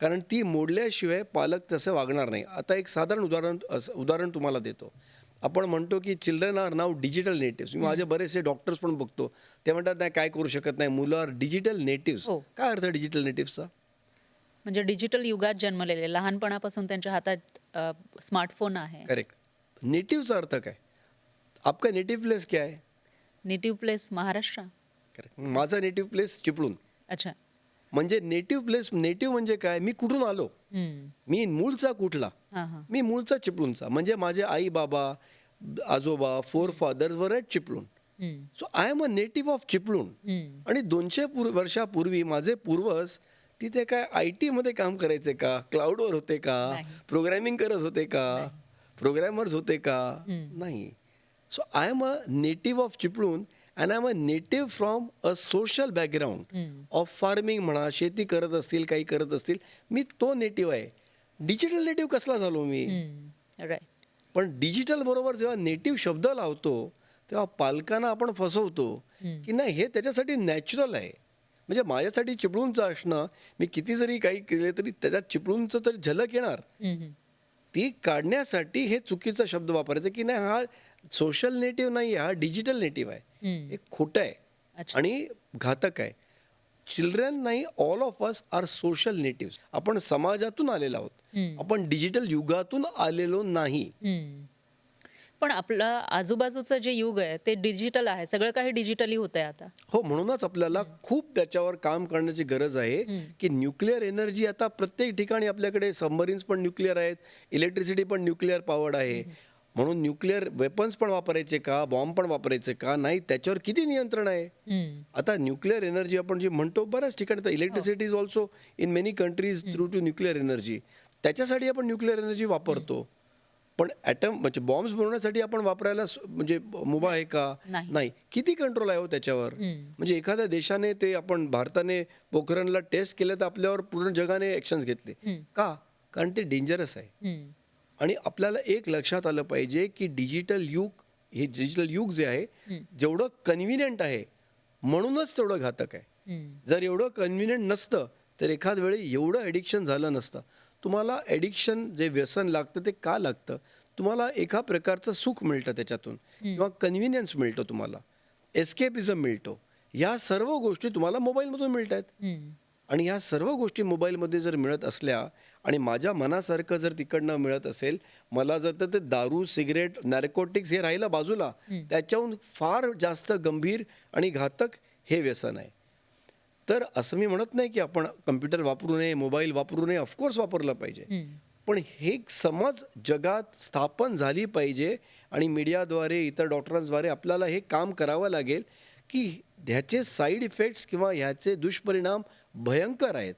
कारण ती मोडल्याशिवाय पालक तसं वागणार नाही. आता एक साधारण उदाहरण तुम्हाला देतो. आपण म्हणतो की चिल्ड्रन आर नाव डिजिटल नेटिव्स. मी माझे बरेचसे डॉक्टर्स पण बघतो, ते म्हणतात नाही काय करू शकत नाही, मुलं आर डिजिटल नेटिव्स. हो. काय अर्थ डिजिटल नेटिव्सचा? म्हणजे डिजिटल युगात जन्मलेले लहानपणापासून त्यांच्या हातात स्मार्टफोन आहे. करेक्ट. नेटिव्हचा अर्थ काय? आपका नेटिव्ह प्लेस क्या है? Native place Maharashtra. करेक्ट. माझा नेटिव्ह प्लेस चिपळूण. अच्छा. म्हणजे नेटिव्ह प्लेस, नेटिव्ह म्हणजे काय? मी कुठून आलो, हं. मी मूळचा कुठला? हां, हां. मी मूळचा चिपळूणचा. म्हणजे माझे आई बाबा, आजोबा, फोर फादर्स वर आहेत चिपळूण. हं. So I am a native of Chiplun. हं. आणि 200 वर्षापूर्वी माझे पूर्वज तिथे काय IT मध्ये काम करायचे का, क्लाउडवर होते का, नाही. प्रोग्रॅमिंग करत होते का, प्रोग्रॅमर्स होते का? नाही. So I am a native of Chiplun and I am a native from a social background of farming म्हणा, शेती करत असतील, काही करत असतील, मी तो नेटिव्ह आहे. डिजिटल नेटिव्ह कसला झालो मी? राईट. पण डिजिटल बरोबर जेव्हा नेटिव्ह शब्द लावतो तेव्हा पालकांना आपण फसवतो की नाही हे त्याच्यासाठी नॅचरल आहे. म्हणजे माझ्यासाठी चिपळूणचं असणं, मी किती जरी काही केले तरी त्याच्यात चिपळूणचं तर झलक येणार. ती काढण्यासाठी हे चुकीचा शब्द वापरायचा की नाही हा सोशल नेटिव्ह नाही, हा डिजिटल नेटिव्ह आहे. हे खोटं आहे अच्छा. आणि घातक आहे. चिल्ड्रन नाही, all of us are social native. आपण समाजातून आलेलो आहोत, आपण डिजिटल युगातून आलेलो नाही. पण आपलं आजूबाजूचं जे युग आहे ते डिजिटल आहे. सगळं काही डिजिटली होतंय आता. हो, म्हणूनच आपल्याला खूप त्याच्यावर काम करण्याची गरज आहे की न्यूक्लिअर एनर्जी आता प्रत्येक ठिकाणी आपल्याकडे सबमरीन्स पण न्यूक्लिअर आहेत, इलेक्ट्रिसिटी पण न्यूक्लिअर पॉवर्ड आहे. म्हणून न्यूक्लिअर वेपन्स पण वापरायचे का, बॉम्ब पण वापरायचे का नाही, त्याच्यावर किती नियंत्रण आहे. आता न्यूक्लिअर एनर्जी आपण जे म्हणतो बऱ्याच ठिकाणी, तर electricity is also in many countries through to nuclear energy. त्याच्यासाठी आपण न्यूक्लिअर एनर्जी वापरतो. पण ॲटम म्हणजे बॉम्ब्स बनवण्यासाठी आपण वापरायला म्हणजे मुभा आहे का? नाही. नाही. किती कंट्रोल आहे हो त्याच्यावर? म्हणजे एखाद्या देशाने ते आपण भारताने पोखरणला टेस्ट केलं तर आपल्यावर पूर्ण जगाने ॲक्शन्स घेतले का? कारण ते डेंजरस आहे. आणि आपल्याला एक लक्षात आलं पाहिजे की डिजिटल युग जे आहे जेवढं कन्व्हिनियंट आहे म्हणूनच तेवढं घातक आहे. जर एवढं कन्व्हिनियंट नसतं तर एखाद वेळी एवढं ॲडिक्शन झालं नसतं. तुम्हाला ॲडिक्शन जे व्यसन लागतं ते का लागतं? तुम्हाला एका प्रकारचं सुख मिळतं त्याच्यातून किंवा कन्व्हिनियन्स मिळतो, तुम्हाला एस्केपिझम मिळतो. या सर्व गोष्टी तुम्हाला मोबाईलमधून मिळत आहेत. आणि ह्या सर्व गोष्टी मोबाईलमध्ये जर मिळत असल्या आणि माझ्या मनासारखं जर तिकडनं मिळत असेल, मला जर तर ते दारू, सिगरेट, नार्कोटिक्स हे राहिलं बाजूला, त्याच्याहून फार जास्त गंभीर आणि घातक हे व्यसन आहे. तर असं मी म्हणत नाही की आपण कम्प्युटर वापरू नये, मोबाईल वापरू नये, ऑफकोर्स वापरलं पाहिजे. पण हे समज जगात स्थापन झाली पाहिजे आणि मीडियाद्वारे, इतर डॉक्टरांद्वारे आपल्याला हे काम करावं लागेल की ह्याचे साईड इफेक्ट्स किंवा ह्याचे दुष्परिणाम भयंकर आहेत.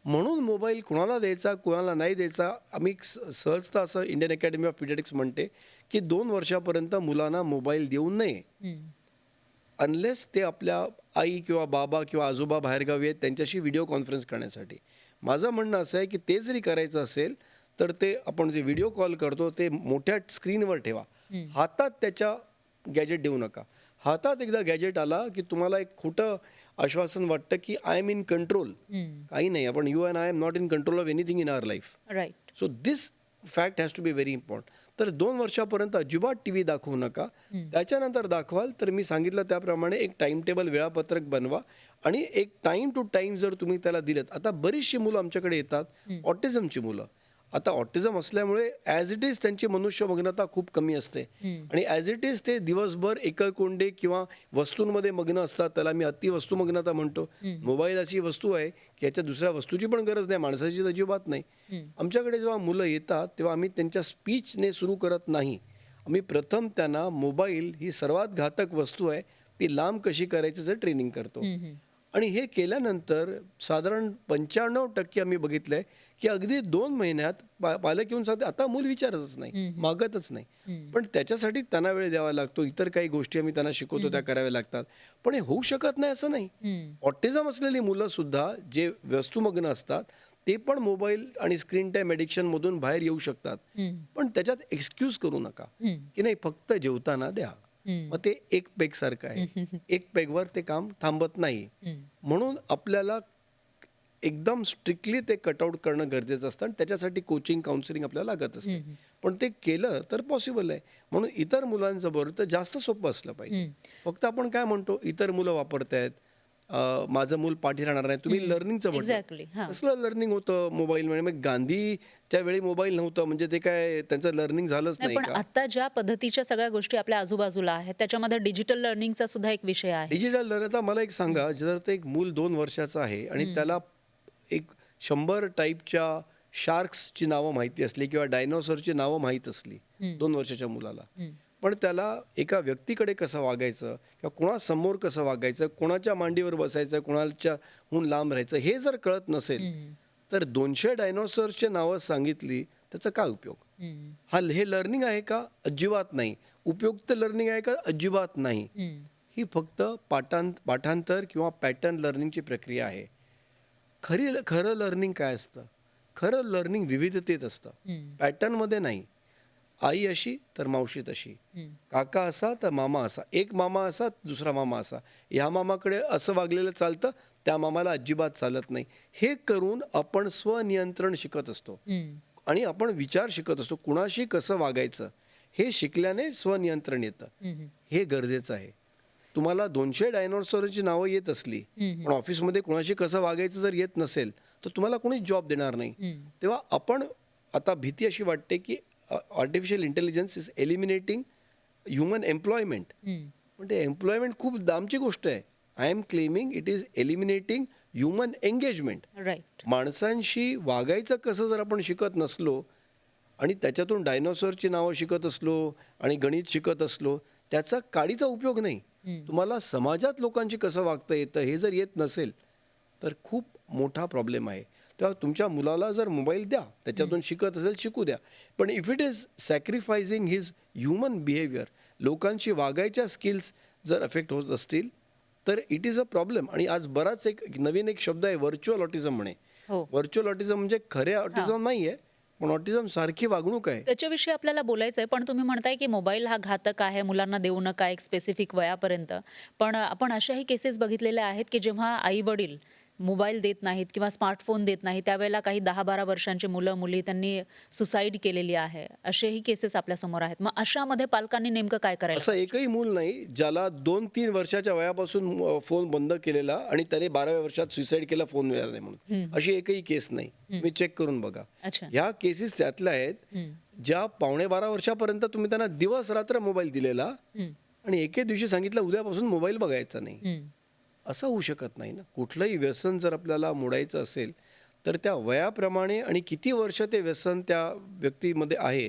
म्हणून मोबाईल कुणाला द्यायचा, कुणाला नाही द्यायचा. आम्ही सहजता असं इंडियन अकॅडमी ऑफ पीडियाट्रिक्स म्हणते की 2 वर्षापर्यंत मुलांना मोबाईल देऊ नये अनलेस ते आपल्या आई किंवा बाबा किंवा आजोबा बाहेरगावी आहेत त्यांच्याशी व्हिडिओ कॉन्फरन्स करण्यासाठी. माझं म्हणणं असं आहे की ते जरी करायचं असेल तर ते आपण जे व्हिडिओ कॉल करतो ते मोठ्या स्क्रीनवर ठेवा. हातात त्याच्या गॅजेट देऊ नका. हातात एकदा गॅजेट आला की तुम्हाला एक खोटं आश्वासन वाटतं की आय एम इन कंट्रोल. काही नाही, आपण you and I am not in control of anything in our life. Right. So this fact has to be very important. तर 2 वर्षापर्यंत अजिबात टी व्ही दाखवू नका. त्याच्यानंतर दाखवाल तर मी सांगितलं त्याप्रमाणे एक टाइम टेबल वेळापत्रक बनवा आणि एक टाइम टू टाइम जर तुम्ही त्याला दिलं. आता बरीचशी मुलं आमच्याकडे येतात, ऑटिझमची मुलं. आता ऑटिझम असल्यामुळे ॲज इट इज त्यांची मनुष्यमग्नता खूप कमी असते आणि ॲज इट इज ते दिवसभर एकलकोंडे किंवा वस्तूंमध्ये मग्न असतात. त्याला मी अतिवस्तुमग्नता म्हणतो. मोबाईल अशी वस्तू आहे की याच्या दुसऱ्या वस्तूची पण गरज नाही, माणसाची तर अजिबात नाही. आमच्याकडे जेव्हा मुलं येतात तेव्हा आम्ही त्यांच्या स्पीचने सुरू करत नाही. आम्ही प्रथम त्यांना मोबाईल ही सर्वात घातक वस्तू आहे ती लांब कशी करायचं ट्रेनिंग करतो. आणि हे केल्यानंतर साधारण 95% आम्ही बघितलंय की अगदी 2 महिन्यात पालक येऊन सांगते आता मूल विचारतच नाही, मागतच नाही. पण त्याच्यासाठी त्यांना वेळ द्यावा लागतो. इतर काही गोष्टी आम्ही त्यांना शिकवतो त्या कराव्या लागतात. पण हे होऊ शकत नाही असं नाही. ऑटिझम असलेली मुलं सुद्धा जे वस्तुमग्न असतात ते पण मोबाईल आणि स्क्रीन टाईम ॲडिक्शनमधून बाहेर येऊ शकतात. पण त्याच्यात एक्सक्यूज करू नका की नाही फक्त जेवताना द्या. मग ते एक पेग सारखं आहे. एक पेगवर ते काम थांबत नाही. म्हणून आपल्याला एकदम स्ट्रिक्टली ते कटआउट करणं गरजेचं असतं आणि त्याच्यासाठी कोचिंग काउन्सिलिंग आपल्याला लागत असते. पण ते केलं तर पॉसिबल आहे. म्हणून इतर मुलांचं बरोबर तर जास्त सोपं असलं पाहिजे. फक्त आपण काय म्हणतो इतर मुलं वापरतायत, माझं मूल पाठी राहणार नाही. तुम्ही लर्निंगचं म्हणता, एक्झॅक्टली. हां. कसलं लर्निंग होतं मोबाईलमुळे? मग गांधीच्या वेळी मोबाईल नव्हतं म्हणजे ते काय त्यांचं लर्निंग झालंच नाही, नाही पण का? आता ज्या पद्धतीच्या सगळ्या गोष्टी आपल्या आजूबाजूला आहेत त्याच्यामध्ये डिजिटल लर्निंगचा सुद्धा एक विषय आहे. डिजिटल लर्निंग आता मला एक सांगा, जर ते एक मूल 2 वर्षाचं आहे आणि त्याला एक 100 टाईपच्या शार्क्सची नावं माहिती असली किंवा डायनोसॉरची नावं माहीत असली 2 वर्षाच्या मुलाला, पण त्याला एका व्यक्तीकडे कसं वागायचं किंवा कोणासमोर कसं वागायचं, कोणाच्या मांडीवर बसायचं, कोणाच्याहून लांब राहायचं हे जर कळत नसेल तर 200 डायनोसॉरची नावं सांगितली त्याचा काय उपयोग? हे लर्निंग आहे का? अजिबात नाही. उपयुक्त लर्निंग आहे का? अजिबात नाही. ही फक्त पाठांतर किंवा पॅटर्न लर्निंगची प्रक्रिया आहे. खरं लर्निंग काय असतं? खरं लर्निंग विविधतेत असतं, पॅटर्नमध्ये नाही. आई अशी तर मावशी तशी, काका असा तर मामा असा, एक मामा असा दुसरा मामा असा, ह्या मामाकडे असं वागलेलं चालतं त्या मामाला अजिबात चालत नाही. हे करून आपण स्वनियंत्रण शिकत असतो आणि आपण विचार शिकत असतो. कुणाशी कसं वागायचं हे शिकल्याने स्वनियंत्रण येतं. हे गरजेचं आहे. तुम्हाला 200 डायनोसॉरची नावं येत असली पण ऑफिसमध्ये कुणाशी कसं वागायचं जर येत नसेल तर तुम्हाला कोणीच जॉब देणार नाही. तेव्हा आपण आता भीती अशी वाटते की artificial intelligence is eliminating human employment. पण ते एम्प्लॉयमेंट खूप लांबची गोष्ट आहे. I am claiming it is eliminating human engagement. Right. माणसांशी वागायचं कसं जर आपण शिकत नसलो आणि त्याच्यातून डायनोसॉरची नावं शिकत असलो आणि गणित शिकत असलो त्याचा काडीचा उपयोग नाही. तुम्हाला समाजात लोकांशी कसं वागता येतं हे जर येत नसेल तर खूप मोठा प्रॉब्लेम आहे. तेव्हा तुमच्या मुलाला जर मोबाईल द्या, त्याच्यातून शिकत असेल शिकू द्या. पण if it is sacrificing his human behaviour, लोकांशी वागायच्या स्किल्स जर अफेक्ट होत असतील तर इट इज अ प्रॉब्लेम. आणि आज बराच एक नवीन एक शब्द आहे व्हर्च्युअल ऑटिझम म्हणे. हो. व्हर्च्युअल ऑटिझम म्हणजे खरे ऑटिझम नाही आहे पण ऑटिझम सारखी वागणूक आहे. त्याच्याविषयी आपल्याला बोलायचं आहे, पण तुम्ही म्हणताय की मोबाईल हा घातक आहे, मुलांना देऊ नका एक स्पेसिफिक वयापर्यंत. पण आपण अशाही केसेस बघितलेल्या आहेत की जेव्हा आई-वडील मोबाईल देत नाहीत किंवा स्मार्टफोन देत नाहीत, त्यावेळेला काही 10-12 वर्षांची मुलं-मुली त्यांनी सुसाईड केलेली आहे. असेही केसेस आपल्यासमोर आहेत. मग अशामध्ये पालकांनी नेमकं काय करायला असं एकही मूल नाही ज्याला 2-3 वर्षाच्या वयापासून फोन बंद केलेला आणि त्याने 12व्या वर्षात सुसाईड केला फोन मिळाला नाही म्हणून. अशी एकही केस नाही. तुम्ही चेक करून बघा. अच्छा. ह्या केसेस त्यातल्या आहेत ज्या 11.5 वर्षापर्यंत तुम्ही त्यांना दिवस रात्र मोबाईल दिलेला आणि एके दिवशी सांगितलं उद्यापासून मोबाईल बघायचा नाही. असं होऊ शकत नाही ना. कुठलंही व्यसन जर आपल्याला मोडायचं असेल तर त्या वयाप्रमाणे आणि किती वर्ष ते व्यसन त्या व्यक्तीमध्ये आहे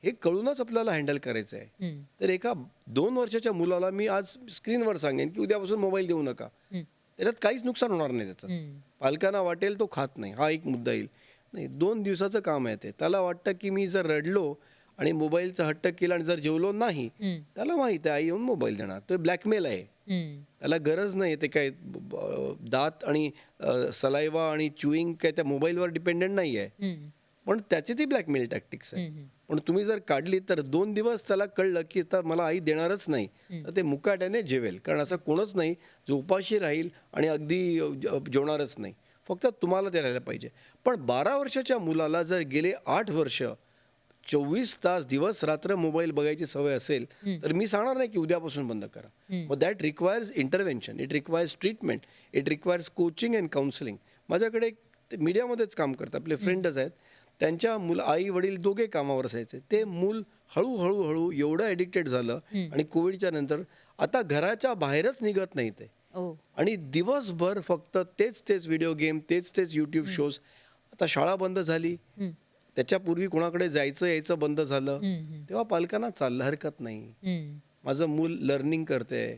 हे कळूनच आपल्याला हँडल करायचं आहे. तर एका 2 वर्षाच्या मुलाला मी आज स्क्रीनवर सांगेन की उद्यापासून मोबाईल देऊ नका, त्याच्यात काहीच नुकसान होणार नाही त्याचं. पालकांना वाटेल तो खात नाही, हा एक मुद्दा येईल. नाही, 2 दिवसाचं काम आहे ते. त्याला वाटतं की मी जर रडलो आणि मोबाईलचा हट्ट केला आणि जर जेवलो नाही त्याला माहिती आहे आई येऊन मोबाईल देणार. तो ब्लॅकमेल आहे. त्याला गरज नाही ते काय दात आणि सलायवा आणि च्युईंग काय त्या मोबाईलवर डिपेंडेंट नाही आहे. पण त्याची ती ब्लॅकमेल टॅक्टिक्स आहे. पण तुम्ही जर काढली तर 2 दिवस त्याला कळलं की आता मला आई देणारच नाही, तर ते मुकाट्याने जेवेल. कारण असं कोणच नाही जो उपाशी राहील आणि अगदी जेवणारच नाही. फक्त तुम्हाला ते राहायला पाहिजे. पण 12 वर्षाच्या मुलाला जर गेले 8 वर्ष 24 तास दिवस रात्र मोबाईल बघायची सवय असेल तर मी सांगणार नाही की उद्यापासून बंद करा. मग that requires intervention, it requires treatment, it requires coaching and counselling. माझ्याकडे मीडियामध्येच काम करतात आपले फ्रेंडच आहेत. त्यांच्या आई वडील दोघे कामावर असायचे. ते मूल हळूहळू एवढं ॲडिक्टेड झालं आणि कोविडच्या नंतर आता घराच्या बाहेरच निघत नाही ते. आणि दिवसभर फक्त तेच व्हिडिओ गेम, तेच यूट्यूब शोज. आता शाळा बंद झाली, त्याच्यापूर्वी कोणाकडे जायचं यायचं बंद झालं, तेव्हा पालकांना चाललं हरकत नाही. माझं मूल लर्निंग करतंय.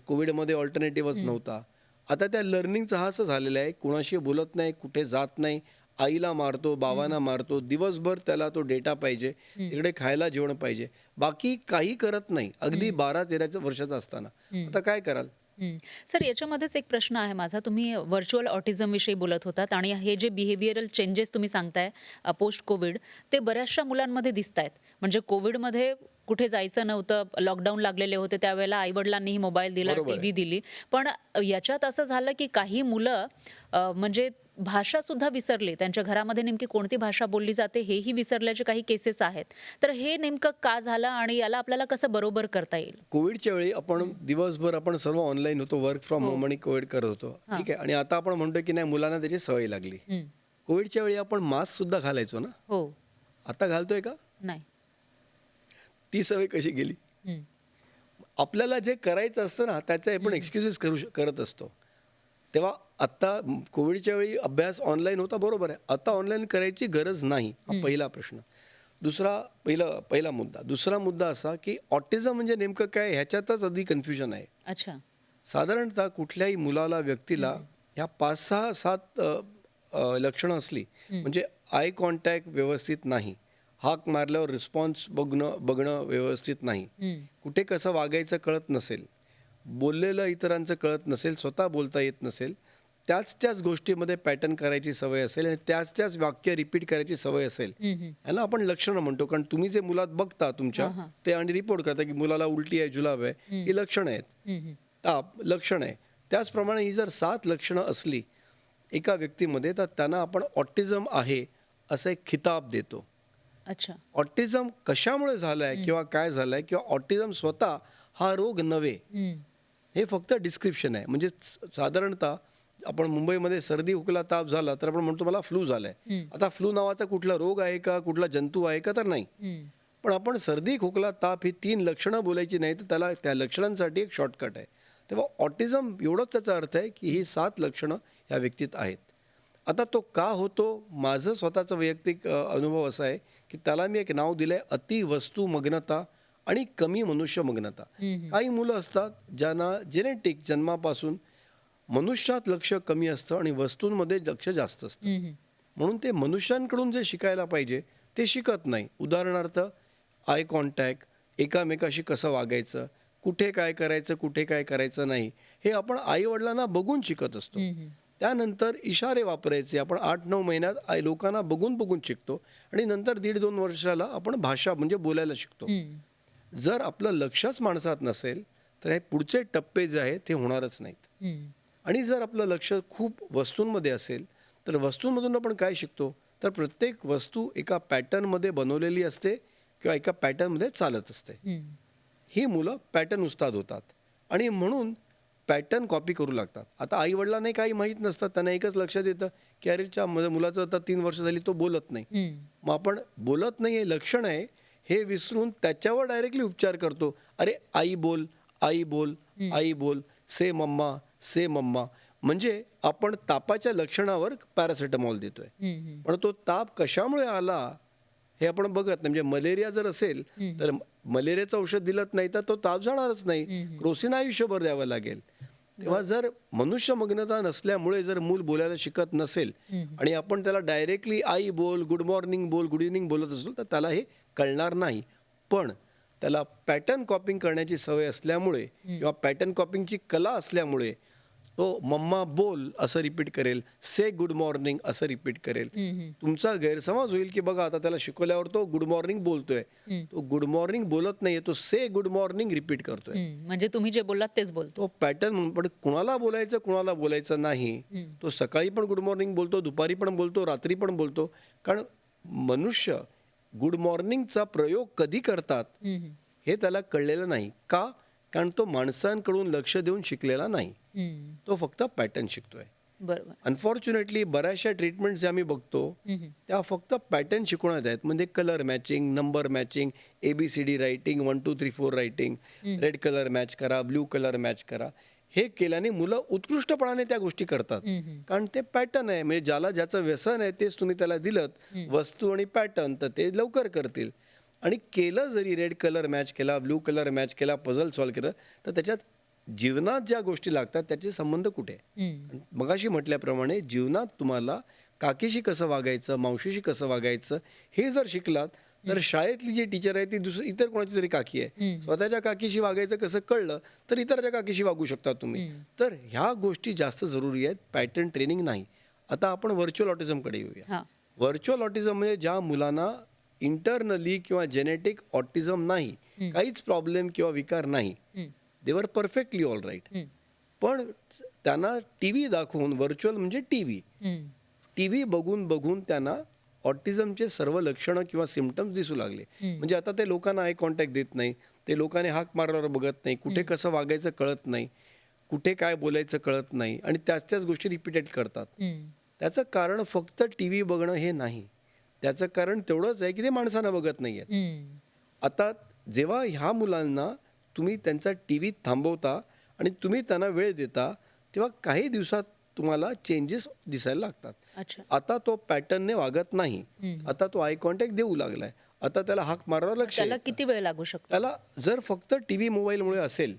कोविडमध्ये ऑल्टरनेटिव्हच नव्हता. आता त्या लर्निंगचं हा असं झालेलं आहे, कुणाशी बोलत नाही, कुठे जात नाही, आईला मारतो, बाबांना मारतो, दिवसभर त्याला तो डेटा पाहिजे, तिकडे खायला जेवण पाहिजे, बाकी काही करत नाही. अगदी 12-13 वर्षाचा असताना. आता काय कराल? सर, याच्यामध्येच एक प्रश्न आहे माझा. तुम्ही व्हर्च्युअल ऑटिझम विषयी बोलत होतात आणि हे जे बिहेवियरल चेंजेस तुम्ही सांगताय पोस्ट कोविड, ते बऱ्याचशा मुलांमध्ये दिसत आहेत. म्हणजे कोविडमध्ये कुठे जायचं नव्हतं, लॉकडाऊन लागलेले होते, त्यावेळेला आईवडिलांनीही मोबाईल दिला, बरोबर आहे. टीव्ही दिली. पण याच्यात असं झालं की काही मुलं म्हणजे भाषा सुद्धा विसरली. त्यांच्या घरामध्ये नेमकी कोणती भाषा बोलली जाते हेही विसरल्याचे काही केसेस आहेत. तर हे नेमकं का झालं आणि याला आपल्याला कसं बरोबर करता येईल? कोविडच्या वेळी आपण दिवसभर आपण सर्व ऑनलाईन होतो, वर्क फ्रॉम होम आणि कोविड करत होतो. ठीक आहे. आणि आता आपण म्हणतो की नाही, मुलांना त्याची सवय लागली. कोविडच्या वेळी आपण मास्क सुद्धा घालायचो ना. हो. आता घालतोय का? नाही. ती सवय कशी गेली? आपल्याला जे करायचं असतं ना त्याचे आपण एक्सक्युजेस करत असतो. तेव्हा आत्ता कोविडच्या वेळी अभ्यास ऑनलाईन होता, बरोबर आहे. आता ऑनलाईन करायची गरज नाही, हा पहिला प्रश्न. पहिला मुद्दा. दुसरा मुद्दा असा की ऑटिझम म्हणजे नेमकं काय, ह्याच्यातच अधिक कन्फ्युजन आहे. अच्छा. साधारणतः कुठल्याही मुलाला, व्यक्तीला ह्या 5-6-7 लक्षणं असली, म्हणजे आय कॉन्टॅक्ट व्यवस्थित नाही, हाक मारल्यावर रिस्पॉन्स बघणं व्यवस्थित नाही, कुठे कसं वागायचं कळत नसेल, बोललेलं इतरांचं कळत नसेल, स्वतः बोलता येत नसेल, त्याच गोष्टीमध्ये पॅटर्न करायची सवय असेल आणि त्याच वाक्य रिपीट करायची सवय असेल, ह्याला आपण लक्षणं म्हणतो. कारण तुम्ही जे मुलात बघता तुमच्या ते आणि रिपोर्ट करता की मुलाला उलटी आहे, जुलाब आहे, ही लक्षणं आहेत. ताप लक्षण आहे. त्याचप्रमाणे ही जर 7 लक्षणं असली एका व्यक्तीमध्ये, तर त्यांना आपण ऑटिझम आहे असा एक खिताब देतो. अच्छा. ऑटिझम कशामुळे झालाय किंवा काय झालंय किंवा ऑटिझम स्वतः हा रोग नव्हे, हे फक्त डिस्क्रिप्शन आहे. म्हणजे साधारणतः आपण मुंबईमध्ये सर्दी, खोकला, ताप झाला तर आपण म्हणतो मला फ्लू झालाय. आता फ्लू नावाचा कुठला रोग आहे का, कुठला जंतू आहे का, तर नाही. पण आपण सर्दी, खोकला, ताप ही 3 लक्षणं बोलायची नाही, तर त्या लक्षणांसाठी एक शॉर्टकट आहे. तेव्हा ऑटिझम एवढंच त्याचा अर्थ आहे की ही 7 लक्षणं ह्या व्यक्तीत आहेत. आता तो का होतो, माझं स्वतःचा वैयक्तिक अनुभव असा आहे की त्याला मी एक नाव दिलं आहे, अतिवस्तुमग्नता आणि कमी मनुष्यमग्नता. काही मुलं असतात ज्यांना जेनेटिक जन्मापासून मनुष्यात लक्ष कमी असतं आणि वस्तूंमध्ये लक्ष जास्त असतं. म्हणून ते मनुष्यांकडून जे शिकायला पाहिजे ते शिकत नाही. उदाहरणार्थ आय कॉन्टॅक्ट, एकामेकाशी कसं वागायचं, कुठे काय करायचं, कुठे काय करायचं नाही, हे आपण आईवडिलांना बघून शिकत असतो. त्यानंतर इशारे वापरायचे आपण 8-9 महिन्यात लोकांना बघून शिकतो आणि नंतर 1.5-2 वर्षाला आपण भाषा म्हणजे बोलायला शिकतो. जर आपलं लक्षच माणसात नसेल तर हे पुढचे टप्पे जे आहेत ते होणारच नाहीत. आणि जर आपलं लक्ष खूप वस्तूंमध्ये असेल तर वस्तूंमधून आपण काय शिकतो, तर प्रत्येक वस्तू एका पॅटर्नमध्ये बनवलेली असते किंवा एका पॅटर्नमध्ये चालत असते. ही मुलं पॅटर्न उस्ताद होतात आणि म्हणून पॅटर्न कॉपी करू लागतात. आता आईवडिलांनाही काही माहीत नसतात, त्यांना एकच लक्षात येतं की अरेच्या मुलाचं आता 3 वर्ष झाली तो बोलत नाही. मग आपण बोलत नाही हे लक्षण आहे हे विसरून त्याच्यावर डायरेक्टली उपचार करतो. अरे आई बोल, आई बोल, आई बोल, से मम्मा, से मम्मा. म्हणजे आपण तापाच्या लक्षणावर पॅरासिटामॉल देतोय. पण तो ताप कशामुळे आला हे आपण बघत नाही. म्हणजे मलेरिया जर असेल तर मलेरियाचं औषध दिलं नाही तर तो ताप जाणारच नाही. क्रोसिन आयुष्यभर द्यावं लागेल. तेव्हा जर मनुष्यमग्नता नसल्यामुळे जर मूल बोलायला शिकत नसेल आणि आपण त्याला डायरेक्टली आई बोल, गुड मॉर्निंग बोल, गुड इव्हनिंग बोलत असलो तर त्याला हे कळणार नाही. पण त्याला पॅटर्न कॉपिंग करण्याची सवय असल्यामुळे किंवा पॅटर्न कॉपिंगची कला असल्यामुळे तो मम्मा बोल असं रिपीट करेल, से गुड मॉर्निंग असं रिपीट करेल. तुमचा गैरसमज होईल की बघा आता त्याला शिकवल्यावर तो गुड मॉर्निंग बोलतोय, तो गुड मॉर्निंग बोलत नाहीये, तो से गुड मॉर्निंग रिपीट करतोय. म्हणजे तुम्ही जे बोललात तेच बोलतो. तो पॅटर्न पण कुणाला बोलायचं कुणाला बोलायचं नाही. तो सकाळी पण गुड मॉर्निंग बोलतो, दुपारी पण बोलतो, रात्री पण बोलतो. कारण मनुष्य गुड मॉर्निंगचा प्रयोग कधी करतात हे त्याला कळलेलं नाही. का? कारण तो माणसांकडून लक्ष देऊन शिकलेला नाही. तो फक्त पॅटर्न शिकतोय. बरोबर. अनफॉर्च्युनेटली बऱ्याचशा ट्रीटमेंट ज्या आम्ही बघतो त्या फक्त पॅटर्न शिकवण्यात आहेत. म्हणजे colour matching, number matching, ABCD writing, 1 2 3 4 writing, red colour match करा, ब्ल्यू कलर मॅच करा. हे केल्याने मुलं उत्कृष्टपणाने त्या गोष्टी करतात. कारण ते पॅटर्न आहे. म्हणजे ज्याला ज्याचं व्यसन आहे तेच तुम्ही त्याला दिलं वस्तू आणि पॅटर्न तर ते लवकर करतील. आणि केलं जरी रेड कलर मॅच केला, ब्ल्यू कलर मॅच केला, पझल सॉल्व केलं तर त्याच्यात जीवनात ज्या गोष्टी लागतात त्याचे संबंध कुठे? मगाशी म्हटल्याप्रमाणे जीवनात तुम्हाला काकीशी कसं वागायचं, मावशीशी कसं वागायचं हे जर शिकलात तर शाळेतली जी टीचर आहे ती दुसरी इतर कोणाची तरी काकी आहे. स्वतःच्या काकीशी वागायचं कसं कळलं तर इतरच्या काकीशी वागू शकता तुम्ही. तर ह्या गोष्टी जास्त जरुरी आहेत, पॅटर्न ट्रेनिंग नाही. आता आपण व्हर्च्युअल ऑटिझमकडे येऊया. व्हर्च्युअल ऑटिझम म्हणजे ज्या मुलांना इंटरनली किंवा जेनेटिक ऑटिझम नाही, काहीच प्रॉब्लेम किंवा विकार नाही, दे वर परफेक्टली ऑल राईट. पण त्यांना टीव्ही दाखवून, व्हर्च्युअल म्हणजे टीव्ही बघून बघून त्यांना ऑटिझमचे सर्व लक्षणं किंवा सिम्पटम्स दिसू लागले. म्हणजे आता ते लोकांना आय कॉन्टॅक्ट देत नाही, ते लोकांनी हाक मारल्यावर बघत नाही, कुठे कसं वागायचं कळत नाही, कुठे काय बोलायचं कळत नाही आणि त्याच गोष्टी रिपीटेड करतात. त्याचं कारण फक्त टीव्ही बघणं हे नाही. त्याचं कारण तेवढंच आहे की ते माणसांना बघत नाही आहेत. आता जेव्हा ह्या मुलांना तुम्ही त्यांचा टीव्ही थांबवता आणि तुम्ही त्यांना वेळ देता तेव्हा काही दिवसात तुम्हाला चेंजेस दिसायला लागतात. आता तो पॅटर्नने वागत नाही, आता तो आय कॉन्टॅक्ट देऊ लागलाय, आता त्याला हाक मारायला लक्ष त्याला येतं. किती वेळ लागू शकतो? त्याला जर फक्त टीव्ही मोबाईलमुळे असेल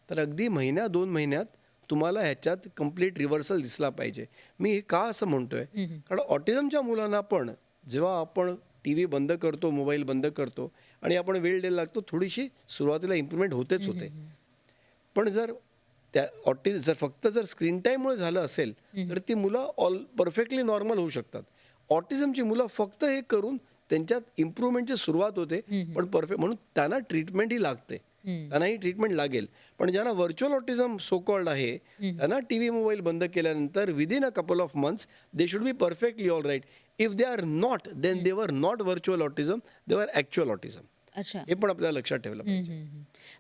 तर अगदी महिन्या 2 महिन्यात तुम्हाला ह्याच्यात कम्प्लीट रिव्हर्सल दिसला पाहिजे. मी हे का असं म्हणतोय? कारण ऑटिझमच्या मुलांना पण जेव्हा आपण टीव्ही बंद करतो, मोबाईल बंद करतो आणि आपण वेळ द्यायला लागतो, थोडीशी सुरुवातीला इम्प्रूव्हमेंट होतेच होते. पण जर जर फक्त स्क्रीन टाईममुळे झालं असेल तर ती मुलं परफेक्टली नॉर्मल होऊ शकतात. ऑटिझमची मुलं फक्त हे करून त्यांच्यात इम्प्रूव्हमेंटची सुरुवात होते, पण परफेक्ट म्हणून त्यांना ट्रीटमेंट ही लागते. त्यांनाही ट्रीटमेंट लागेल. पण ज्यांना व्हर्च्युअल ऑटिझम सो कॉल्ड आहे त्यांना टीव्ही मोबाईल बंद केल्यानंतर within a couple of months they should be perfectly all right. If they are not then they were not virtual autism, दे वर ॲक्च्युअल ऑटिझम. हे पण आपल्याला लक्षात ठेवलं पाहिजे.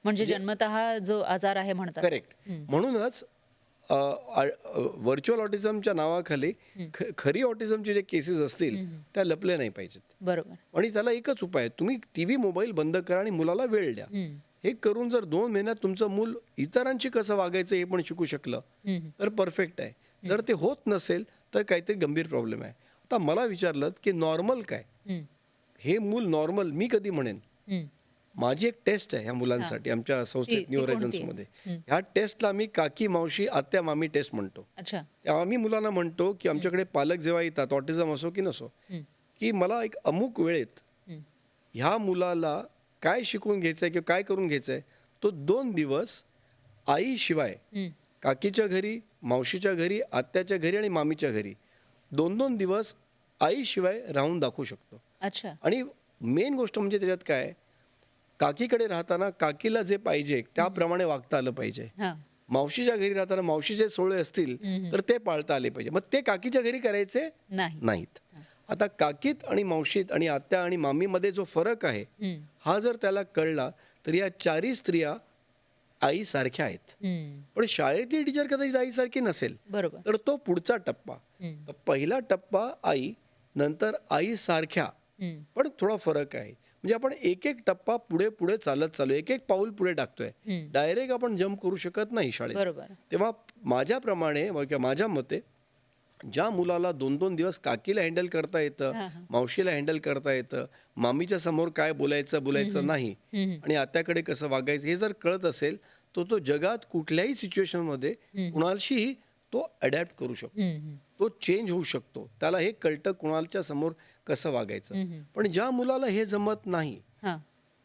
म्हणजे जन्मतः जो आजार आहे म्हणतात. करेक्ट. म्हणूनच व्हर्च्युअल ऑटिझमच्या नावाखाली खरी ऑटिझमचे जे केसेस असतील त्या लपले नाही पाहिजेत. बरोबर. आणि त्याला एकच उपाय आहे, तुम्ही टीव्ही मोबाईल बंद करा आणि मुलाला वेळ द्या. हे करून जर 2 महिन्यात तुमचं मूल इतरांशी कसं वागायचं हे पण शिकू शकलं तर परफेक्ट आहे. जर ते होत नसेल तर काहीतरी गंभीर प्रॉब्लेम आहे. आता मला विचारलं की नॉर्मल काय? हे मूल नॉर्मल मी कधी म्हणेन? माझी एक टेस्ट आहे ह्या मुलांसाठी आमच्या संस्थेत न्यू होरायझन्समध्ये. ह्या टेस्टला मी काकी, मावशी, आत्या, मामी टेस्ट म्हणतो. आम्ही मुलांना म्हणतो की आमच्याकडे पालक जेव्हा येतात, ऑटिझम असो की नसो, की मला एक अमुक वेळेत ह्या मुलाला काय शिकवून घ्यायचंय किंवा काय करून घ्यायचंय, तो 2 दिवस आईशिवाय काकीच्या घरी, मावशीच्या घरी, आत्याच्या घरी आणि मामीच्या घरी 2-2 दिवस आईशिवाय राहून दाखवू शकतो. आणि मेन गोष्ट म्हणजे त्याच्यात काय, काकीकडे राहताना काकीला जे पाहिजे त्याप्रमाणे वागता आलं पाहिजे. मावशीच्या घरी राहताना मावशीचे सोळे असतील तर ते पाळता आले पाहिजे. मग ते काकीच्या घरी करायचे नाहीत. आता काकीत आणि मावशीत आणि आत्या आणि मामीमध्ये जो फरक आहे हा जर त्याला कळला तर या 4ही स्त्रिया आईसारख्या आहेत. पण शाळेतली टीचर कदाचित आईसारखी नसेल, तर तो पुढचा टप्पा. पहिला टप्पा आई, नंतर आईसारख्या पण थोडा फरक आहे. म्हणजे आपण एक एक टप्पा पुढे पुढे चालत चालू, एक एक पाऊल पुढे टाकतोय. डायरेक्ट आपण जम्प करू शकत नाही शाळेत. तेव्हा माझ्याप्रमाणे किंवा माझ्या मते ज्या मुलाला 2-2 दिवस काकीला हँडल करता येतं, मावशीला हँडल करता येतं, मामीच्या समोर काय बोलायचं नाही आणि आत्याकडे कसं वागायचं हे जर कळत असेल तो जगात कुठल्याही सिच्युएशनमध्ये कुणाशीही तो अडॅप्ट करू शकतो. तो चेंज होऊ शकतो. त्याला हे कळतं कुणाच्या समोर कसं वागायचं. पण ज्या मुलाला हे जमत नाही, हां.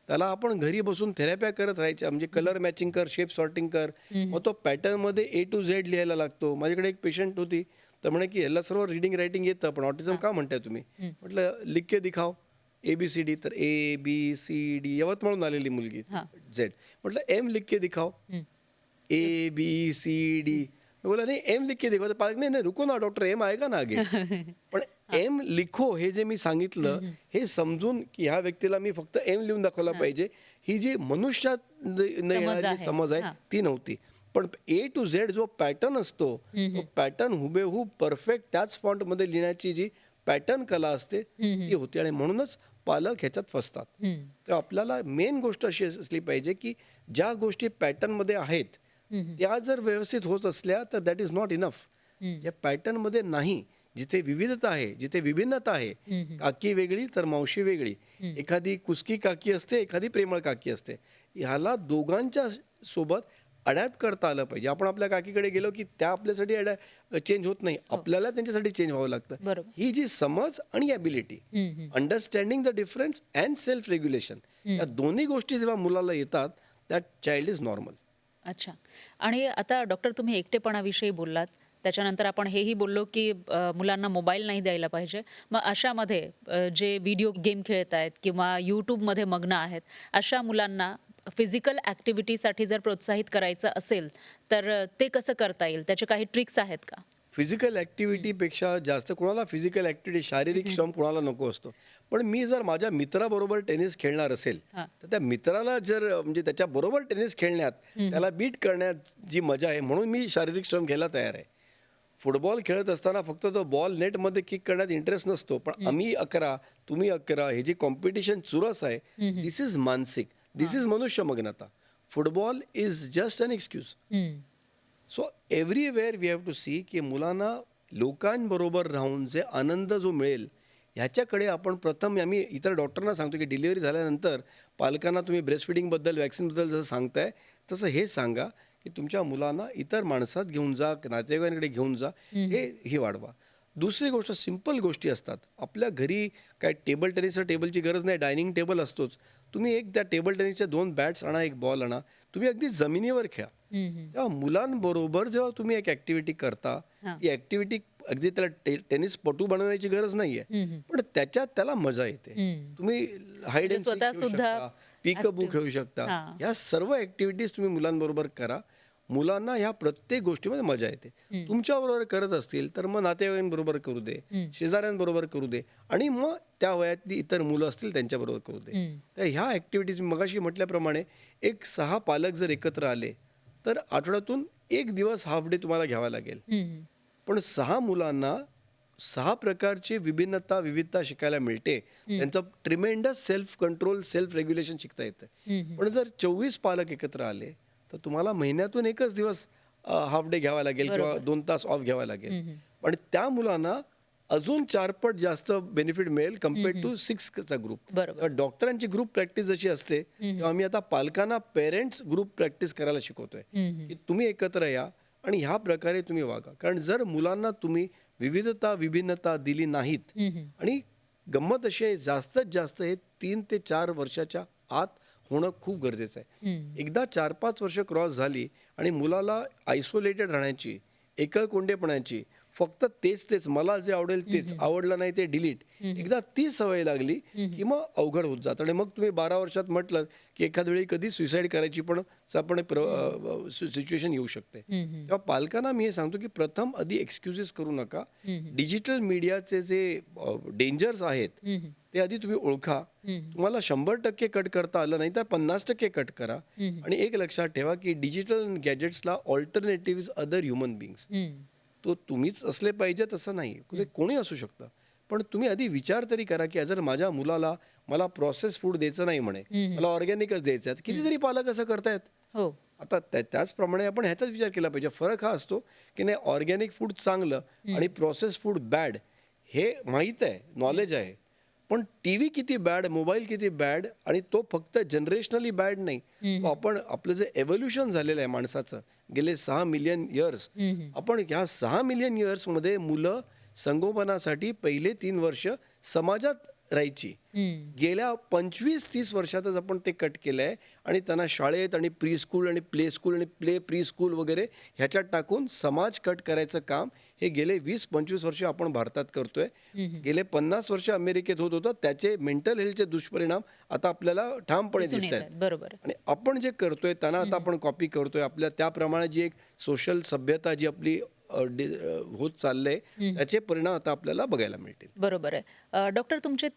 त्याला आपण घरी बसून थेरप्या करत राहायच्या, म्हणजे कलर मॅचिंग कर, शेप सॉर्टिंग कर, मग तो पॅटर्नमध्ये A to Z लिहायला लागतो. माझ्याकडे एक पेशंट होती, तर म्हणे की ह्याला सर्व रीडिंग रायटिंग येतं, पण ऑटिझम का म्हणताय तुम्ही? म्हटलं लिख के दिखाओ. ABCD, तर ABCD यवतमाळून आलेली मुलगी हां. Z. म्हटलं M लिख के दिखाओ. ABCD. मैं बोला नहीं M लिख के दिखाओ. तर पालक नाही नाही रुको ना डॉक्टर, M आएगा ना आगे. पण M लिखो हे जे मी सांगितलं, हे समजून की ह्या व्यक्तीला मी फक्त M लिहून दाखवला पाहिजे, ही जी मनुष्यात येणारी आहे. समज आहे हां. ती नव्हती. पण A to Z जो पॅटर्न असतो, तो पॅटर्न हुबेहूब परफेक्ट त्याच फॉन्टमध्ये लिहिण्याची जी पॅटर्न कला असते ती होती, आणि म्हणूनच पालक ह्याच्यात फसतात. तर आपल्याला मेन गोष्ट अशी असली पाहिजे की ज्या गोष्टी पॅटर्नमध्ये आहेत त्या जर व्यवस्थित होत असल्या तर दॅट इज नॉट इनफ. या पॅटर्नमध्ये नाही, जिथे विविधता आहे, जिथे विभिन्नता आहे, काकी वेगळी तर मावशी वेगळी, एखादी कुसकी काकी असते, एखादी प्रेमळ काकी असते, ह्याला दोघांच्या सोबत अडॅप्ट करता आलं पाहिजे. आपण आपल्या काकीकडे गेलो की त्या आपल्यासाठी चेंज होत नाही, आपल्याला त्यांच्यासाठी चेंज व्हावं लागतं. बरोबर. ही जी समज आणि ability, understanding the difference and self regulation, या दोन्ही गोष्टी जेव्हा मुलाला येतात दॅट चाइल्ड इज नॉर्मल. अच्छा. आणि आता डॉक्टर तुम्ही एकटेपणाविषयी बोललात. त्याच्यानंतर आपण हेही बोललो, की मुलांना मोबाईल नाही द्यायला पाहिजे. मग अशामध्ये जे व्हिडिओ गेम खेळत आहेत किंवा YouTubeमध्ये मग्न आहेत, अशा मुलांना फिजिकल ॲक्टिव्हिटीसाठी जर प्रोत्साहित करायचं असेल, तर ते कसं करता येईल? त्याचे काही ट्रिक्स आहेत का? फिजिकल ॲक्टिव्हिटीपेक्षा जास्त कोणाला फिजिकल ॲक्टिव्हिटी, शारीरिक श्रम कोणाला नको असतो. पण मी जर माझ्या मित्राबरोबर टेनिस खेळणार असेल, हां. तर त्या मित्राला जर म्हणजे त्याच्याबरोबर टेनिस खेळण्यात, त्याला बीट करण्यात जी मजा आहे, म्हणून मी शारीरिक श्रम घ्यायला तयार आहे. फुटबॉल खेळत असताना फक्त तो बॉल नेटमध्ये किक करण्यात इंटरेस्ट नसतो, पण आम्ही 11 तुम्ही 11 हे जी कॉम्पिटिशन चुरस आहे, दिस इज मानसिक, दिस इज मनुष्यमग्नता. Football is just an excuse. So everywhere we have to see की मुलांना लोकांबरोबर राहून जे आनंद जो मिळेल ह्याच्याकडे आपण प्रथम, आम्ही इतर डॉक्टरांना सांगतो की डिलिव्हरी झाल्यानंतर पालकांना तुम्ही ब्रेस्ट फिडिंगबद्दल, वॅक्सिनबद्दल जसं सांगताय तसं हे सांगा की तुमच्या मुलांना इतर माणसात घेऊन जा, नातेवाईकांकडे घेऊन जा, हे वाढवा. दुसरी गोष्ट, सिंपल गोष्टी असतात आपल्या घरी. काय टेबल टेनिसच्या टेबलची गरज नाही, डायनिंग टेबल असतोच. तुम्ही एक त्या टेबल टेनिसच्या 2 बॅट्स आणा, एक बॉल आणा, तुम्ही अगदी जमिनीवर खेळा. तेव्हा मुलांबरोबर जेव्हा तुम्ही एक ॲक्टिव्हिटी करता, हां. ती ॲक्टिव्हिटी अगदी त्याला टेनिसपटू बनवण्याची गरज नाहीये, पण त्याच्यात त्याला मजा येते. तुम्ही हाईड म्हणजे अँड सीक स्वतः खेळू सुद्धा शकता, पिकअबू खेळू शकता. हां. ह्या सर्व ॲक्टिव्हिटीज तुम्ही मुलांबरोबर करा. मुलांना ह्या प्रत्येक गोष्टीमध्ये मजा येते. तुमच्याबरोबर करत असतील तर मग नातेवाईकांबरोबर करू दे, शेजाऱ्यांबरोबर करू दे, आणि मग त्या वयातली इतर मुलं असतील त्यांच्याबरोबर करू दे. तर ह्या ॲक्टिव्हिटीज मगाशी म्हटल्याप्रमाणे एक 6 पालक जर एकत्र आले तर आठवड्यातून 1 दिवस हाफ डे तुम्हाला घ्यावा लागेल. पण 6 मुलांना 6 प्रकारची विविधता शिकायला मिळते. त्यांचं tremendous self control, self regulation शिकता येतं. पण जर 24 पालक एकत्र आले तर तुम्हाला महिन्यातून 1च दिवस हाफ डे घ्यावा लागेल किंवा 2 तास ऑफ घ्यावा लागेल. पण त्या मुलांना अजून 4 पट जास्त बेनिफिट मिळेल कम्पेअर्ड टू 6चा ग्रुप. बरोबर. डॉक्टरांची ग्रुप प्रॅक्टिस जशी असते तेव्हा आम्ही आता पालकांना पेरेंट्स ग्रुप प्रॅक्टिस करायला शिकवतोय की तुम्ही एकत्र या आणि ह्या प्रकारे तुम्ही वागा. कारण जर मुलांना तुम्ही विभिन्नता दिली नाहीत, आणि गंमत अशी आहे, जास्तीत जास्त हे 3 ते 4 वर्षाच्या आत होणं खूप गरजेचं आहे. एकदा 4-5 वर्ष क्रॉस झाली आणि मुलाला आयसोलेटेड राहण्याची, एकलकोंडेपणाची, फक्त तेच मला जे आवडेल तेच, आवडलं नाही ते डिलीट, एकदा ती सवय लागली की मग अवघड होत जातं. आणि मग तुम्ही 12 वर्षात म्हटलं की एखाद वेळी कधी सुसाईड करायची पण सिच्युएशन येऊ शकते. तेव्हा पालकांना मी हे सांगतो की प्रथम आधी एक्सक्युजेस करू नका. डिजिटल मीडियाचे जे डेंजर्स आहेत ते आधी तुम्ही ओळखा. तुम्हाला 100% कट करता आलं नाही तर 50% कट करा. आणि एक लक्षात ठेवा की डिजिटल गॅजेट्सला alternative is other human beings. तो तुम्हीच असले पाहिजे तसं नाही, कोणी असू शकतं. पण तुम्ही आधी विचार तरी करा की जर माझ्या मुलाला मला प्रोसेस फूड द्यायचं नाही म्हणे, मला ऑर्गॅनिकच द्यायचं आहे, कितीतरी पालक असं करतायत. हो. आता त्याचप्रमाणे आपण ह्याचाच विचार केला पाहिजे. फरक हा असतो की नाही, ऑर्गॅनिक फूड चांगलं आणि प्रोसेस फूड बॅड हे माहीत आहे, नॉलेज आहे. पण टीव्ही किती बॅड, मोबाईल किती बॅड, आणि तो फक्त जनरेशनली बॅड नाही. तो आपण आपलं जे एव्होल्युशन झालेलं आहे माणसाचं गेले 6 मिलियन इयर्स, आपण ह्या 6 मिलियन इयर्समध्ये मुलं संगोपनासाठी पहिले 3 वर्ष समाजात राहायची. गेल्या 25-30 वर्षातच आपण ते कट केलं आहे आणि त्यांना शाळेत आणि प्री स्कूल आणि प्ले स्कूल आणि प्री स्कूल वगैरे ह्याच्यात टाकून समाज कट करायचं काम हे गेले 20-25 वर्ष आपण भारतात करतोय. गेले 50 वर्ष अमेरिकेत होत होतं. त्याचे मेंटल हेल्थचे दुष्परिणाम आता आपल्याला ठामपणे दिसून दिसत येत आहेत. आहेत. बरोबर. आणि आपण जे करतोय त्यांना आता आपण कॉपी करतोय. आपल्या त्याप्रमाणे जी एक सोशल सभ्यता जी आपली होत चाललंय त्याचे परिणाम आता आपल्याला बघायला मिळतील. बरोबर आहे. डॉक्टर तुमचे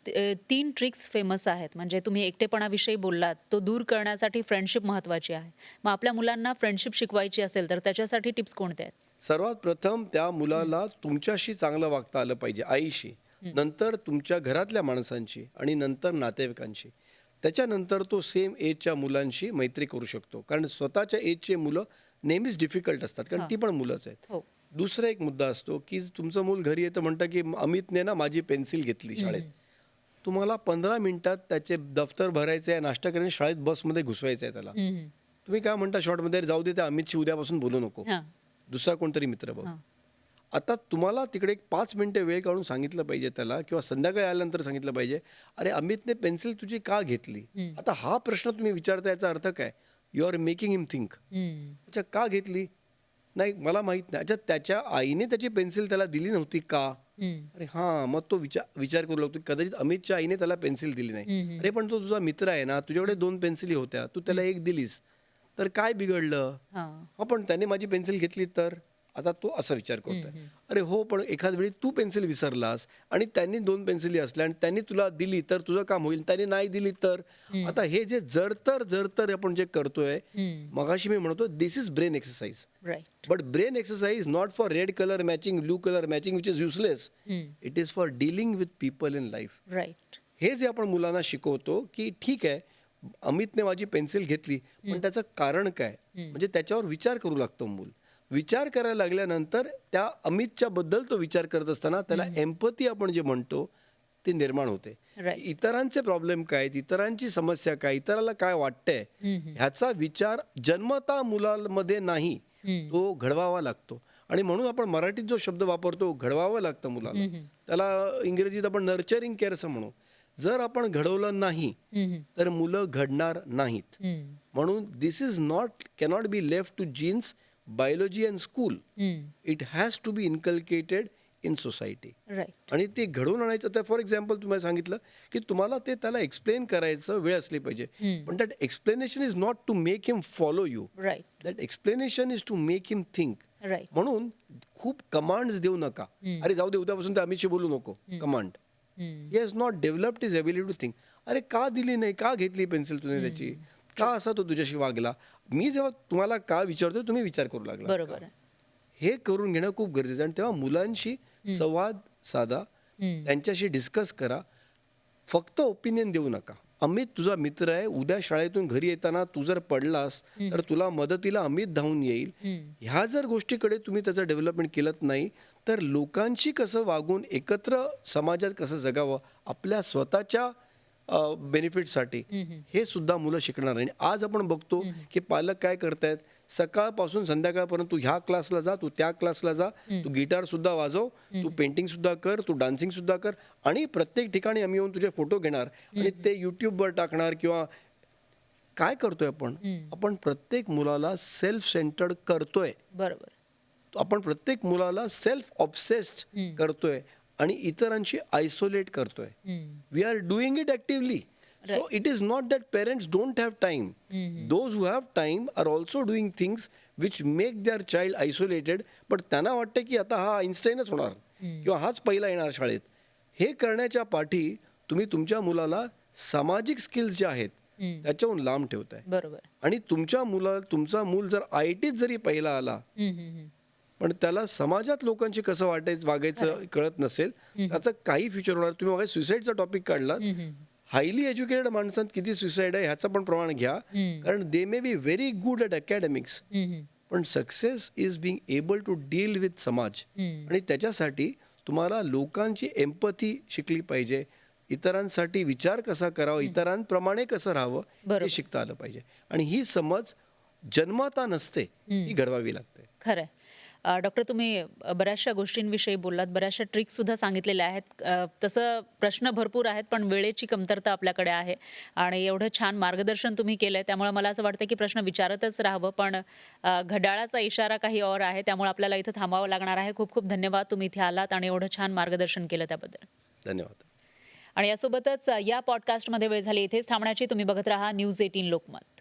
3 ट्रिक्स फेमस आहेत. म्हणजे तुम्ही एकटेपणाविषयी बोललात, तो दूर करण्यासाठी फ्रेंडशिप महत्त्वाची आहे. मग आपल्या मुलांना फ्रेंडशिप शिकवायची असेल तर त्याच्यासाठी टिप्स कोणत्या आहेत? सर्वात प्रथम त्या मुलाला तुमच्याशी चांगलं वागता आलं पाहिजे, आईशी, नंतर तुमच्या घरातल्या माणसांशी आणि नंतर नातेवाईकांशी. त्याच्यानंतर तो सेम एजच्या मुलांशी मैत्री करू शकतो, कारण स्वतःच्या एजचे मुलं नेहमीच डिफिकल्ट असतात, कारण ती पण मुलंच आहेत. हो. दुसरा एक मुद्दा असतो की तुमचं मूल घरी येतं, म्हणतं की अमितने ना माझी पेन्सिल घेतली शाळेत. तुम्हाला 15 मिनिटात त्याचे दफ्तर भरायचे आहे, नाश्ता करायला शाळेत बसमध्ये घुसवायचं आहे त्याला. तुम्ही काय म्हणता शॉर्टमध्ये, जाऊ दे त्या अमितशी उद्यापासून बोलू नको, हां. दुसरा कोणतरी मित्र बघ. हां. आता तुम्हाला तिकडे एक 5 मिनिटं वेळ काढून सांगितलं पाहिजे त्याला, किंवा संध्याकाळी आल्यानंतर सांगितलं पाहिजे, अरे अमितने पेन्सिल तुझी का घेतली. आता हा प्रश्न तुम्ही विचारता, याचा अर्थ काय, you are making him think. अच्छा का घेतली, नाही मला माहीत नाही. अच्छा त्याच्या आईने त्याची पेन्सिल त्याला दिली नव्हती का. अरे हां, मग तो विचार करू लागतो, कदाचित अमितच्या आईने त्याला पेन्सिल दिली नाही. अरे पण तो तुझा मित्र आहे ना, तुझ्याकडे 2 पेन्सिली होत्या, तू त्याला एक दिलीस तर काय बिघडलं. हां. पण त्याने माझी पेन्सिल घेतली तर. आता तो असा विचार करतोय. अरे हो, पण एखाद वेळी तू पेन्सिल विसरलास आणि त्यांनी 2 पेन्सिली असल्या आणि त्यांनी तुला दिली तर तुझं काम होईल, त्याने नाही दिली तर. आता हे जे जर आपण जे करतोय, मगाशी मी म्हणतो this is brain exercise. Right. But brain exercise not for red colour matching, blue colour matching, which is useless. It is for dealing with people in life. Right. हे जे आपण मुलांना शिकवतो की ठीक आहे, अमितने माझी पेन्सिल घेतली, पण त्याचं कारण काय, म्हणजे त्याच्यावर विचार करू लागतो मूल. विचार करायला लागल्यानंतर त्या अमितच्या बद्दल तो विचार करत असताना त्याला एम्पथी आपण जे म्हणतो ते निर्माण होते. Right. इतरांचे प्रॉब्लेम काय आहेत, इतरांची समस्या काय, इतराला काय वाटतंय, ह्याचा विचार जन्मता मुलांमध्ये नाही, तो घडवावा लागतो. आणि म्हणून आपण मराठीत जो शब्द वापरतो, घडवावं लागतं मुलाला, त्याला इंग्रजीत आपण नर्चरिंग केअर असं म्हणू. जर आपण घडवलं नाही तर मुलं घडणार नाहीत. म्हणून this is cannot be left to genes, biology and school. It has to be inculcated in society. Right. आणि ते घडवून आणायचं. तर फॉर एक्झाम्पल तुम्हाला सांगितलं की तुम्हाला ते त्याला एक्सप्लेन करायचं वेळ असली पाहिजे, पण that explanation is not to make him follow you. Right. That explanation is to make him think. Right. म्हणून खूप कमांड्स देऊ नका. अरे जाऊ दे, उद्यापासून ते अमितशी बोलू नको, command. He has not developed his ability to think. अरे का दिली नाही, का घेतली पेन्सिल तुम्ही त्याची, का असा तो तुझ्याशी वागला. मी जेव्हा तुम्हाला का विचारतो तुम्ही विचार करू लागला. बरोबर आहे. हे करून घेणं खूप गरजेचं आहे. आणि तेव्हा मुलांशी संवाद साधा, त्यांच्याशी डिस्कस करा, फक्त ओपिनियन देऊ नका. अमित तुझा मित्र आहे, उद्या शाळेतून घरी येताना तू जर पडलास तर तुला मदतीला अमित धावून येईल. ह्या जर गोष्टीकडे तुम्ही त्याचं डेव्हलपमेंट केलं नाही तर लोकांशी कसं वागून एकत्र समाजात कसं जगावं आपल्या स्वतःच्या बेनिफिटसाठी, हे सुद्धा मुलं शिकणार नाही. आज आपण बघतो की पालक काय करतायत, सकाळपासून संध्याकाळपर्यंत तू ह्या क्लासला जा, तू त्या क्लासला जा, तू गिटार सुद्धा वाजव, तू पेंटिंग सुद्धा कर, तू डान्सिंग सुद्धा कर, आणि प्रत्येक ठिकाणी आम्ही येऊन तुझे फोटो घेणार आणि ते यूट्यूबवर टाकणार. किंवा काय करतोय आपण प्रत्येक मुलाला सेल्फ सेंटर्ड करतोय. बरोबर. आपण प्रत्येक मुलाला सेल्फ ऑब्सेस्ड करतोय आणि इतरांशी आयसोलेट करतोय. We are doing it actively. So it is not that parents don't have time. Those who have time are also doing things which make their child isolated. पण त्यांना वाटतं की आता हा आईन्स्टाईनच होणार किंवा हाच पहिला येणार शाळेत. हे करण्याच्या पाठी तुम्ही तुमच्या मुलाला सामाजिक स्किल्स जे आहेत त्याच्याहून लांब ठेवताय. बरोबर. आणि तुमचा मूल जर IITत जरी पहिला आला पण त्याला समाजात लोकांशी कसं वागायचं कळत नसेल, त्याचं काही फ्युचर होणार. तुम्ही बघा सुसाईडचा टॉपिक काढला, हायली एज्युकेटेड माणसात किती सुसाईड आहे ह्याचं पण प्रमाण घ्या, कारण they may be very good at academics, पण success is being able to deal with समाज. आणि त्याच्यासाठी तुम्हाला लोकांची एम्पथी शिकली पाहिजे, इतरांसाठी विचार कसा करावा, इतरांप्रमाणे कसं राहावं हे बरोबर. शिकता आलं पाहिजे. आणि ही समज जन्मता नसते, ही घडवावी लागते. खरं आहे. डॉक्टर तुम्ही बऱ्याचशा गोष्टींविषयी बोललात, बऱ्याचशा ट्रिक्ससुद्धा सांगितलेल्या आहेत. तसं प्रश्न भरपूर आहेत, पण वेळेची कमतरता आपल्याकडे आहे आणि एवढं छान मार्गदर्शन तुम्ही केलं आहे, त्यामुळे मला असं वाटतं की प्रश्न विचारतच राहावं. पण घड्याळाचा इशारा काही और आहे, त्यामुळे आपल्याला इथं थांबावं लागणार आहे. खूप खूप धन्यवाद तुम्ही इथे आलात आणि एवढं छान मार्गदर्शन केलं त्याबद्दल. धन्यवाद. आणि यासोबतच या पॉडकास्टमध्ये वेळ झाली इथेच थांबण्याची. तुम्ही बघत राहा न्यूज 18 लोकमत.